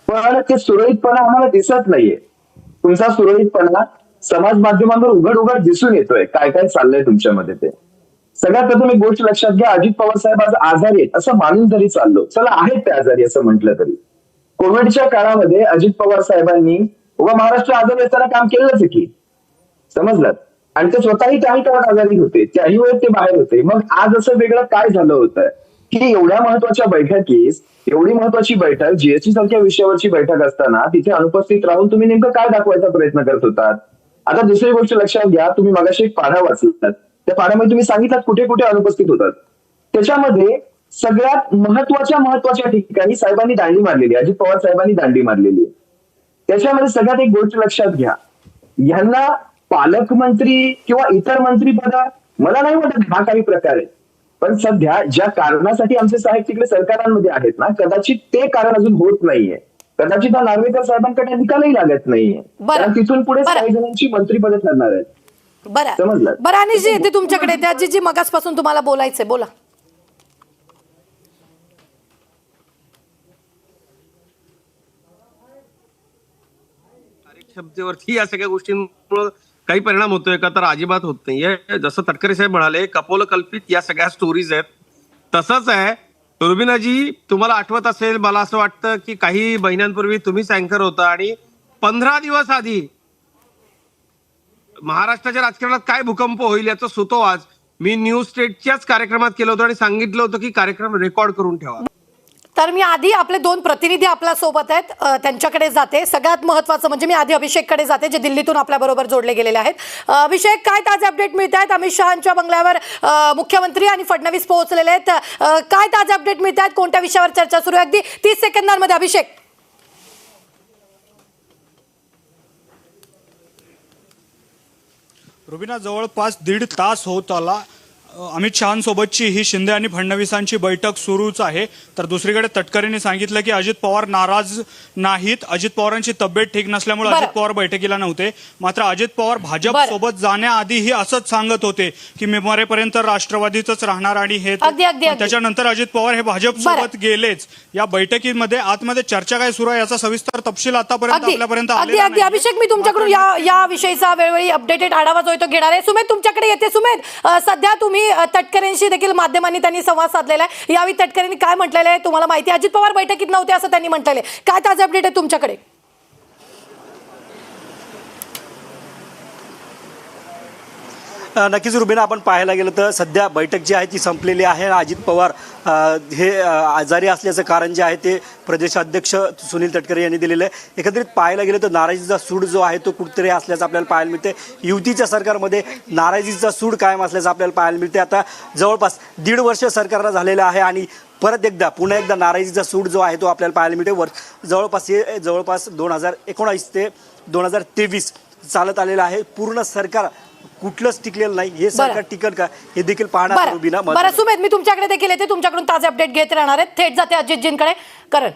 पण ते सुरळीतपणा आम्हाला दिसत नाहीये. तुमचा सुरळीतपणा समाज माध्यमांवर उघड दिसून येतोय. काय चाललंय तुमच्यामध्ये ते. सगळ्यात प्रथम एक गोष्ट लक्षात घ्या, अजित पवार साहेब आज आजारी आहेत असं मानून जरी चाललो, चला आहेत ते आजारी असं म्हटलं तरी, कोविडच्या काळामध्ये अजित पवार साहेबांनी महाराष्ट्र आजारी असताना काम केलंच की, समजलं. आणि ते स्वतःही काही काळात आजारी होते, त्याही वेळेत ते बाहेर होते. मग आज असं वेगळं काय झालं होतं की एवढ्या महत्वाच्या बैठकीस, एवढी महत्वाची बैठक जीएसटी सारख्या विषयावरची बैठक असताना तिथे अनुपस्थित राहून तुम्ही नेमकं काय दाखवायचा प्रयत्न करत होतात? आता दुसरी गोष्ट लक्षात घ्या, तुम्ही मगाशी एक पाढा वाचलात, त्या पाढ्यामध्ये तुम्ही सांगितलं कुठे कुठे अनुपस्थित होतात. त्याच्यामध्ये सगळ्यात महत्वाच्या ठिकाणी साहेबांनी दांडी मारलेली आहे, अजित पवार साहेबांनी दांडी मारलेली आहे. त्याच्यामध्ये सगळ्यात एक गोष्ट लक्षात घ्या, यांना पालकमंत्री किंवा इतर मंत्रीपद, मला नाही वाटत हा काही प्रकार आहे, पण सध्या ज्या कारणासाठी आमचे साहेब तिकडे सरकारांमध्ये आहेत ना, कदाचित ते कारण अजून होत नाहीये. कदाचित हा नार्वेकर साहेबांकडे निकालही लागत नाहीये, कारण तिथून पुढे काही जणांची मंत्रीपद ठरणार आहेत. बरं समजलं? बरं अनिशजी, येते तुमच्याकडे त्या जी मगासपासून तुम्हाला बोलायचंय, बोला. कार्यक्षमतेवरती या सगळ्या गोष्टींमुळे काही परिणाम होतोय का, तर अजिबात होत नाहीये. जसं तटकरे साहेब म्हणाले, कपोलकल्पित या सगळ्या स्टोरीज आहेत. तसंच आहे रुबिनाजी, तुम्हाला आठवत असेल, मला असं वाटतं की काही महिन्यांपूर्वी तुम्हीच अँकर होता आणि 15 दिवस आधी महाराष्ट्राच्या राजकारणात काय भूकंप होईल याचा सुतोवाच मी न्यूज स्टेटच्याच कार्यक्रमात केलं होतं आणि सांगितलं होतं की कार्यक्रम रेकॉर्ड करून ठेवा. तर मी आधी आपले 2 प्रतिनिधी आपल्या सोबत आहेत, त्यांच्याकडे जाते. सगळ्यात महत्त्वाचं म्हणजे मी आधी अभिषेककडे जाते, जे दिल्लीतून आपल्या बरोबर जोडले गेलेले आहेत. अभिषेक, काय ताजे अपडेट मिळत आहेत? अमित शहांच्या बंगल्यावर मुख्यमंत्री आणि फडणवीस पोहोचलेले आहेत. काय ताजे अपडेट मिळत आहेत? कोणत्या विषयावर चर्चा सुरू आहे? अगदी 30 सेकंदांमध्ये अभिषेक. रुबिना, जवळपास 1.5 तास होत आला अमित शहांसोबतची ही शिंदे आणि फडणवीसांची बैठक सुरूच आहे. तर दुसरीकडे तटकरेंनी सांगितलं की अजित पवार नाराज नाहीत, अजित पवारांची तब्येत ठीक नसल्यामुळे अजित पवार बैठकीला नव्हते. मात्र अजित पवार भाजप सोबत जाण्याआधीही असंच सांगत होते की मी मरेपर्यंत राष्ट्रवादीतच राहणार आणि हे त्याच्यानंतर अजित पवार हे भाजप सोबत गेलेच. या बैठकीमध्ये आतमध्ये चर्चा काय सुरू आहे याचा सविस्तर तपशील आतापर्यंत आपल्यापर्यंत आलेला नाही. अभिषेक, मी तुमच्याकडून या विषयीचा वेळोवेळी अपडेटेड आढावा जो आहे तो घेणार आहे. सुमेध, तुमच्याकडे येते. सुमेध, सध्या तुम्ही तटकरेंशी देखील माध्यमांनी त्यांनी संवाद साधलेला आहे. यावेळी तटकरेंनी काय म्हटलेलं आहे तुम्हाला माहिती आहे? अजित पवार बैठकीत नव्हते असं त्यांनी म्हटलेलं आहे. काय ताजे अपडेट आहे तुमच्याकडे? नक्कीच रुबिना, आपण पाहायला गेलं तर सध्या बैठक जी आहे ती संपलेली आहे. अजित पवार हे आजारी असल्याचं कारण जे आहे ते प्रदेशाध्यक्ष सुनील तटकरे यांनी दिलेलं आहे. एकंदरीत पाहायला गेलं तर नाराजीचा सूड जो आहे तो कुठेतरी असल्याचं आपल्याला पाहायला मिळते. युतीच्या सरकारमध्ये नाराजीचा सूड कायम असल्याचं आपल्याला पाहायला मिळते. आता जवळपास 1.5 वर्ष सरकारला झालेलं आहे आणि पुन्हा एकदा नाराजीचा सूड जो आहे तो आपल्याला पाहायला मिळते. जवळपास 2019 ते 2023 चालत आलेलं आहे. पूर्ण सरकार कुठलंच टिकलेलं नाही. हे सरकार टिकल का हे देखील पाहणार रुबिना. बरं सुमेध, मी तुमच्याकडे देखील येते. तुमच्याकडून ताजे अपडेट घेत राहणार आहेत. थेट जाते अजितजींकडे. करण,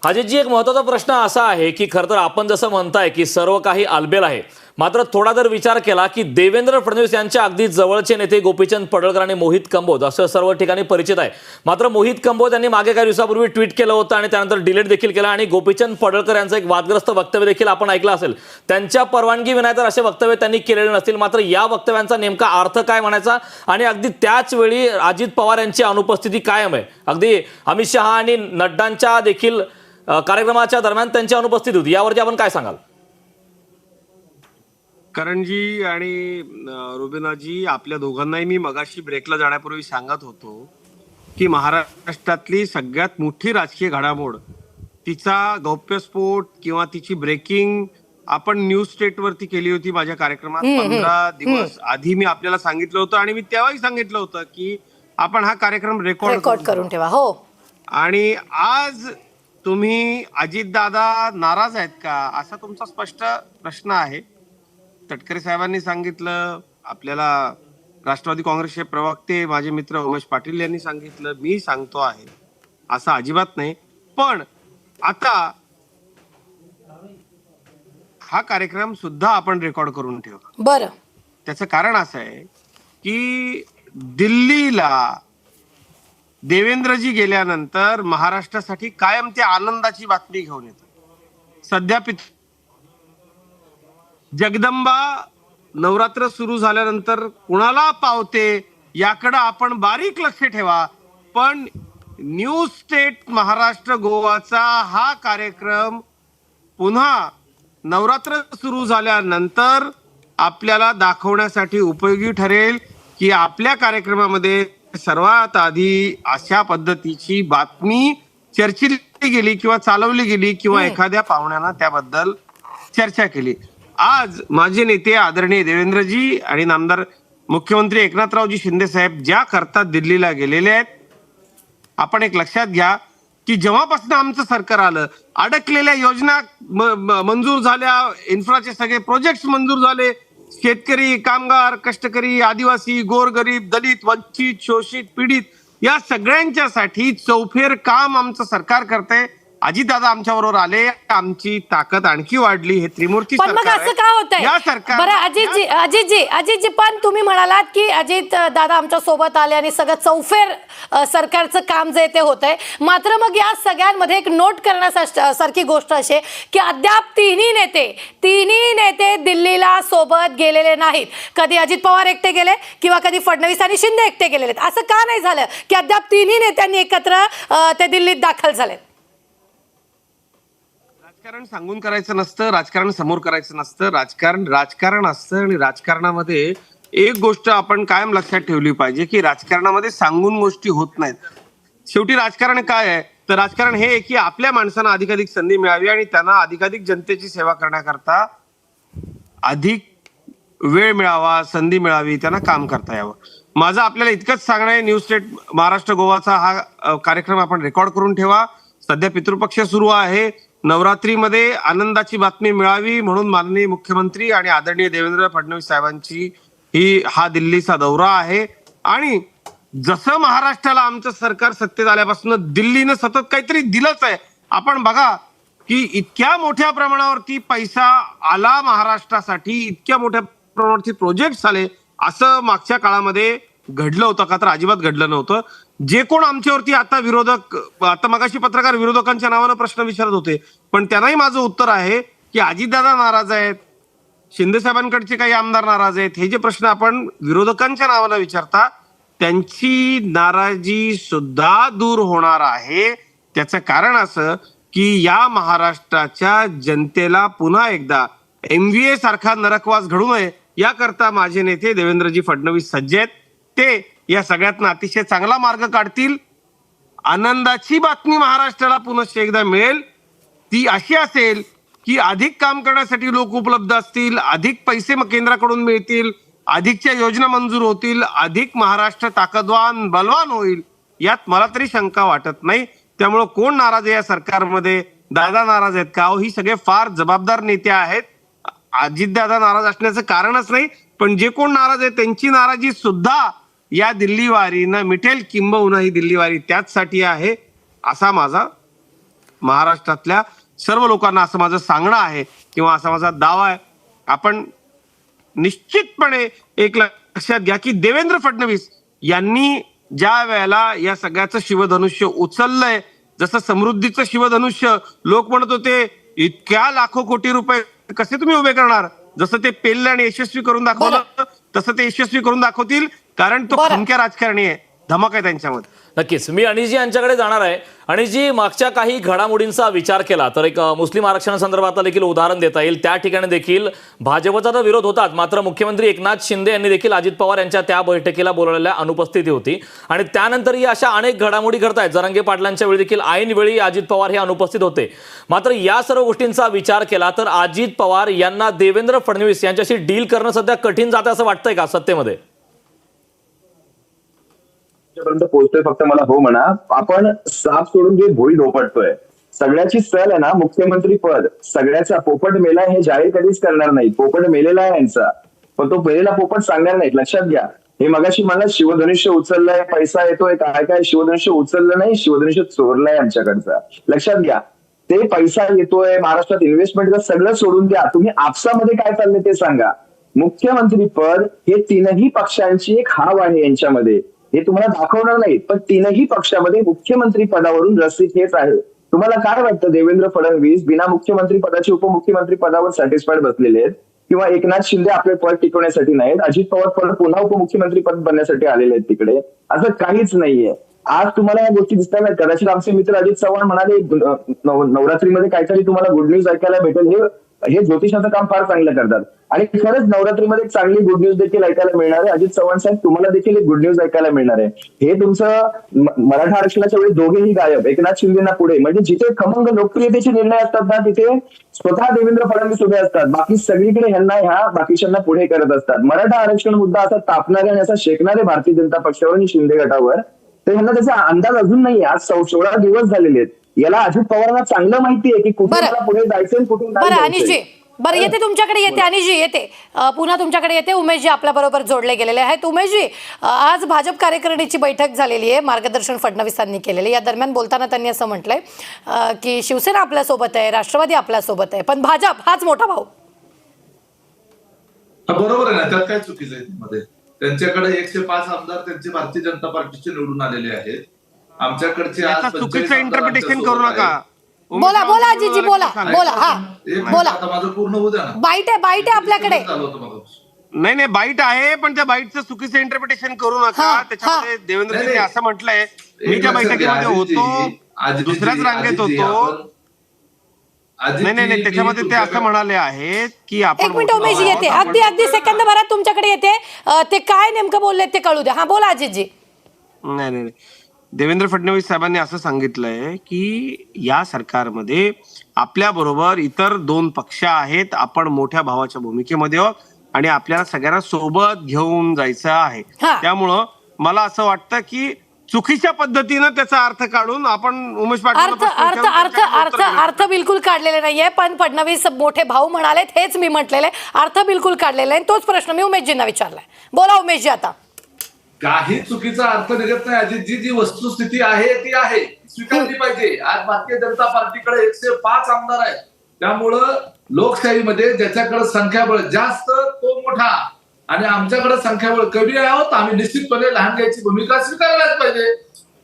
अजितजी, एक महत्त्वाचा प्रश्न असा आहे की खरं तर आपण जसं म्हणताय की सर्व काही आलबेल आहे, मात्र थोडा जर विचार केला की देवेंद्र फडणवीस यांच्या अगदी जवळचे नेते गोपीचंद पडळकर आणि मोहित कंबोज असं सर्व ठिकाणी परिचित आहे. मात्र मोहित कंबोज यांनी मागे काही दिवसापूर्वी ट्विट केलं होतं आणि त्यानंतर डिलीट देखील केलं आणि गोपीचंद पडळकर यांचं एक वादग्रस्त वक्तव्य देखील आपण ऐकलं असेल. त्यांच्या परवानगी विना तर असे वक्तव्य त्यांनी केलेले नसतील. मात्र या वक्तव्यांचा नेमका अर्थ काय म्हणायचा आणि अगदी त्याच वेळी अजित पवार यांची अनुपस्थिती कायम आहे. अगदी अमित शहा आणि नड्डांच्या देखील कार्यक्रमाच्या दरम्यान त्यांची अनुपस्थिती होती. यावरती आपण काय सांगाल? करणजी आणि रुबिनाजी, आपल्या दोघांनाही मी मगाशी ब्रेकला जाण्यापूर्वी सांगत होतो की महाराष्ट्रातली सगळ्यात मोठी राजकीय घडामोड, तिचा गौप्यस्फोट किंवा तिची ब्रेकिंग आपण न्यूज स्टेटवरती केली होती माझ्या कार्यक्रमात 15 दिवस आधी. मी आपल्याला सांगितलं होतं आणि मी तेव्हाही सांगितलं होतं की आपण हा कार्यक्रम रेकॉर्ड करून ठेवा. हो, आणि आज तुम्ही अजितदादा नाराज आहेत का असा तुमचा स्पष्ट प्रश्न आहे. तटकरे साहेबांनी सांगितलं, आपल्याला राष्ट्रवादी काँग्रेसचे प्रवक्ते माझे मित्र उमेश पाटील यांनी सांगितलं, मी सांगतो आहे, असं अजिबात नाही. पण आता हा कार्यक्रम सुद्धा आपण रेकॉर्ड करून ठेवू. बरं, त्याचं कारण असं आहे की दिल्लीला देवेंद्रजी गेल्यानंतर महाराष्ट्रासाठी कायम ते आनंदाची बातमी घेऊन येतात. सध्या जगदंबा नवरात्र सुरू झाल्यानंतर कुणाला पावते याकडे आपण बारीक लक्ष ठेवा. पण न्यूज स्टेट महाराष्ट्र गोवाचा हा कार्यक्रम पुन्हा नवरात्र सुरू झाल्यानंतर आपल्याला दाखवण्यासाठी उपयोगी ठरेल की आपल्या कार्यक्रमामध्ये सर्वात आधी अशा पद्धतीची बातमी चर्चिली गेली किंवा चालवली गेली किंवा एखाद्या पाहुण्यानं त्याबद्दल चर्चा केली. आज माझे नेते आदरणीय देवेंद्रजी आणि नामदार मुख्यमंत्री एकनाथरावजी शिंदे साहेब ज्या करता दिल्लीला गेलेले आहेत आपण एक लक्षात घ्या की जेव्हापासून आमचं सरकार आलं, अडकलेल्या योजना मंजूर झाल्या, इन्फ्राचे सगळे प्रोजेक्ट मंजूर झाले, शेतकरी, कामगार, कष्टकरी, आदिवासी, गोरगरीब, दलित, वंचित, शोषित, पीडित या सगळ्यांच्यासाठी चौफेर काम आमचं सरकार करतंय. अजितदादा आमच्याबरोबर आले, आमची ताकद आणखी वाढली. हे त्रिमूर्ती पण मग सरकार असं का होतंय? या सरकार बरं अजितजी पण तुम्ही म्हणालात की अजित दादा आमच्या सोबत आले आणि सगळं चौफेर सरकारचं काम जे ते होतंय. मात्र मग या सगळ्यांमध्ये एक नोट करण्यासारखी गोष्ट अशी आहे की अद्याप तिन्ही नेते दिल्लीला सोबत गेलेले नाहीत. कधी अजित पवार एकटे गेले किंवा कधी फडणवीस आणि शिंदे एकटे गेलेले. असं का नाही झालं की अद्याप तिन्ही नेत्यांनी एकत्र ते दिल्लीत दाखल झालेत? राजकारण सांगून करायचं नसतं, राजकारण समोर करायचं नसतं. राजकारण असतं आणि राजकारणामध्ये एक गोष्ट आपण कायम लक्षात ठेवली पाहिजे की राजकारणामध्ये सांगून गोष्टी होत नाहीत. शेवटी राजकारण काय आहे, तर राजकारण हे आहे की आपल्या माणसांना अधिकाधिक संधी मिळावी आणि त्यांना अधिकाधिक जनतेची सेवा करण्याकरता अधिक वेळ मिळावा, संधी मिळावी, त्यांना काम करता यावं. माझं आपल्याला इतकंच सांगणं आहे, न्यूज स्टेट महाराष्ट्र गोवाचा हा कार्यक्रम आपण रेकॉर्ड करून ठेवा. सध्या पितृपक्ष सुरू आहे. नवरात्रीमध्ये आनंदाची बातमी मिळावी म्हणून माननीय मुख्यमंत्री आणि आदरणीय देवेंद्र फडणवीस साहेबांची हा दिल्लीचा दौरा आहे. आणि जसं महाराष्ट्राला आमचं सरकार सत्तेत आल्यापासून दिल्लीनं सतत काहीतरी दिलंच आहे. आपण बघा की इतक्या मोठ्या प्रमाणावरती पैसा आला महाराष्ट्रासाठी, इतक्या मोठ्या प्रमाणावरती प्रोजेक्ट आले, असं मागच्या काळामध्ये घडलं होतं का? तर अजिबात घडलं नव्हतं. जे कोण आमच्यावरती आता मगाशी पत्रकार विरोधकांच्या नावानं प्रश्न विचारत होते, पण त्यांनाही माझं उत्तर आहे की अजितदादा नाराज आहेत, शिंदे साहेबांकडचे काही आमदार नाराज आहेत. हे जे प्रश्न आपण विरोधकांच्या नावानं विचारता, त्यांची नाराजी सुद्धा दूर होणार आहे. त्याचं कारण असं की या महाराष्ट्राच्या जनतेला पुन्हा एकदा MVA सारखा नरकवास घडू नये याकरता माझे नेते देवेंद्रजी फडणवीस सज्ज आहेत. ते या सगळ्यातनं अतिशय चांगला मार्ग काढतील. आनंदाची बातमी महाराष्ट्राला पुन्हा एकदा मिळेल. ती अशी असेल की अधिक काम करण्यासाठी लोक उपलब्ध असतील, अधिक पैसे केंद्राकडून मिळतील, अधिकच्या योजना मंजूर होतील, अधिक महाराष्ट्र ताकदवान बलवान होईल. यात मला तरी शंका वाटत नाही. त्यामुळं कोण नाराज आहे या सरकारमध्ये? दादा नाराज आहेत का? ही सगळे फार जबाबदार नेते आहेत. अजितदादा नाराज असण्याचं कारणच नाही, पण जे कोण नाराज आहे त्यांची नाराजी सुद्धा या दिल्ली वारीनं मिटेल. किंबहुना ही दिल्ली वारी त्याचसाठी आहे असा माझा महाराष्ट्रातल्या सर्व लोकांना असं माझं सांगणं आहे किंवा असा माझा दावा आहे. आपण निश्चितपणे एक लक्षात घ्या की देवेंद्र फडणवीस यांनी ज्या वेळेला या सगळ्याचं शिवधनुष्य उचललंय, जसं समृद्धीचं शिवधनुष्य लोक म्हणत होते इतक्या लाखो कोटी रुपये कसे तुम्ही उभे करणार, जसं ते पेललं आणि यशस्वी करून दाखवलं तसं ते यशस्वी करून दाखवतील. कारण तो खमक्या राजकारणी आहे, धमक आहे त्यांच्यामध्ये. नक्कीच मी अनिशजी यांच्याकडे जाणार आहे. अनिशजी, मागच्या काही घडामोडींचा विचार केला तर एक मुस्लिम आरक्षणासंदर्भातलं देखील उदाहरण देता येईल. त्या ठिकाणी देखील भाजपचा तर विरोध होताच, मात्र मुख्यमंत्री एकनाथ शिंदे यांनी देखील अजित पवार यांच्या त्या बैठकीला बोलवलेल्या अनुपस्थिती होती. आणि त्यानंतरही अशा अनेक घडामोडी घडतायत. जरांगे पाटलांच्या वेळी देखील ऐनवेळी अजित पवार हे अनुपस्थित होते. मात्र या सर्व गोष्टींचा विचार केला तर अजित पवार यांना देवेंद्र फडणवीस यांच्याशी डील करणं सध्या कठीण जातं असं वाटतंय का सत्तेमध्ये? पर्यंत पोहोचतोय फक्त मला हो म्हणा. आपण साप सोडून जे भोई धोपटतोय, सगळ्याची सल आहे ना मुख्यमंत्री पद, सगळ्याचा पोपट मेला हे जाहीर कधीच करणार नाही. पोपट मेलेला आहे यांचा, पण तो मेलेला पोपट सांगणार नाहीत. लक्षात घ्या. हे मगाशी मला शिवधनुष्य उचललंय, पैसा येतोय, काय शिवधनुष्य उचललं नाही, शिवधनुष्य चोरलाय आमच्याकडचा. लक्षात घ्या. ते पैसा येतोय, महाराष्ट्रात इन्व्हेस्टमेंट सगळं सोडून द्या. तुम्ही आपसामध्ये काय चाललंय ते सांगा. मुख्यमंत्री पद हे तीनही पक्षांची एक हाव आहे यांच्यामध्ये, हे तुम्हाला दाखवणार नाहीत. पण तीनही पक्षामध्ये मुख्यमंत्री पदावरून रस्सीत हेच आहे. तुम्हाला काय वाटतं देवेंद्र फडणवीस बिना मुख्यमंत्री पदाचे उपमुख्यमंत्री पदावर सॅटिस्फाईड बसलेले आहेत, किंवा एकनाथ शिंदे आपले पद टिकवण्यासाठी नाहीत, अजित पवार पुन्हा उपमुख्यमंत्री पद बनण्यासाठी आलेले आहेत तिकडे? असं काहीच नाहीये. आज तुम्हाला या गोष्टी दिसतात. कदाचित आमचे मित्र अजित चव्हाण म्हणाले नवरात्रीमध्ये काहीतरी तुम्हाला गुड न्यूज ऐकायला भेटेल. हे ज्योतिषाचं काम फार चांगलं करतात आणि खरंच नवरात्रीमध्ये चांगली गुड न्यूज देखील ऐकायला मिळणार आहे. अजित चव्हाण साहेब, तुम्हाला देखील एक गुड न्यूज ऐकायला मिळणार आहे. हे तुमचं मराठा आरक्षणाच्या वेळी दोघेही गायब, एकनाथ शिंदेना पुढे. म्हणजे जिथे खमंग लोकप्रियतेचे निर्णय असतात ना, तिथे स्वतः देवेंद्र फडणवीस उभे असतात. बाकी सगळीकडे ह्या बाकीच्यांना पुढे करत असतात. मराठा आरक्षण मुद्दा असा तापणारे आणि असा शेकणारे भारतीय जनता पक्षावर आणि शिंदे गटावर, तर ह्यांना त्याचा अंदाज अजून नाही. आज 16 दिवस झालेले आहेत. याला अजित पवारांना चांगलं माहिती आहे की कुठे बरं. मला पुढे जायचंय आणि कुठे नाही बरं जायचंय. अनिशजी, बरं येते तुमच्याकडे येते अनिशजी येते पुन्हा तुमच्याकडे येते. उमेशजी आपल्या बरोबर जोडले गेलेले आहेत. उमेशजी, आज भाजप कार्यकारिणीची बैठक झालेली आहे, मार्गदर्शन फडणवीसांनी केलेले. या दरम्यान बोलताना त्यांनी असं म्हटलंय की शिवसेना आपल्यासोबत आहे, राष्ट्रवादी आपल्यासोबत आहे, पण भाजप हाच मोठा भाऊ. बरोबर आहे ना, त्यात काय चुकीचं आहे मध्ये? त्यांच्याकडे 105 आमदार त्यांचे भारतीय जनता पार्टीचे निवडून आलेले आहेत. आमच्याकडचे आज याचा 45 चुकीचं आमदार इंटरप्रिटेशन आमच्यासोबत करू नका. आहेत. बोला बोला अजितजी, बोला बोला. हा एक मिनिट, बोला. आता माझं पूर्ण होऊ द्या ना. बाईट आहे आपल्याकडे. चालू होतं मग. नाही बाईट आहे, पण त्या बाईटचं चुकीचं इंटरप्रिटेशन करू नका. हा, त्याच्यामध्ये देवेंद्रजींनी नाही. असं म्हटलंय, मी एक त्या लक्षात घ्या, बैठकीमध्ये होतो, आजीजी, दुसऱ्याच रांगेत आजीजी, होतो. आजीजी, नाही मी त्याच्यामध्ये ते असं तुमच्याकडे- म्हणाले आहेत की आपण एक मिनिट उमेशजी येते, अगदी सेकंद भरात तुमच्याकडे येते. ते काय नेमकं बोललेत ते कळू द्या. हा बोला अजितजी. नाही देवेंद्र फडणवीस साहेबांनी असं सांगितलंय की या सरकारमध्ये आपल्या बरोबर इतर 2 पक्ष आहेत, आपण मोठ्या भावाच्या भूमिकेमध्ये आहोत आणि आपल्याला सगळ्यांना सोबत घेऊन जायचं आहे. हा. त्यामुळं मला असं वाटतं की चुकीच्या पद्धतीनं त्याचा अर्थ काढून आपण उमेश अर्थ बिलकुल काढलेले नाहीये, पण फडणवीस मोठे भाऊ म्हणालेत हेच मी म्हटलेले. अर्थ बिलकुल काढलेला आहे. तोच प्रश्न मी उमेशजींना विचारलाय. बोला उमेशजी आता. काही चुकीचा अर्थ निघत नाही. अजित जी वस्तुस्थिती आहे ती आहे, स्वीकारली पाहिजे. आज भारतीय जनता पार्टीकडे 105 आमदार आहेत. त्यामुळं लोकशाहीमध्ये ज्याच्याकडे संख्याबळ जास्त तो मोठा आणि आमच्याकडे संख्याबळ कमी आहोत, आम्ही निश्चितपणे लहान घ्यायची भूमिका स्वीकारायलाच पाहिजे.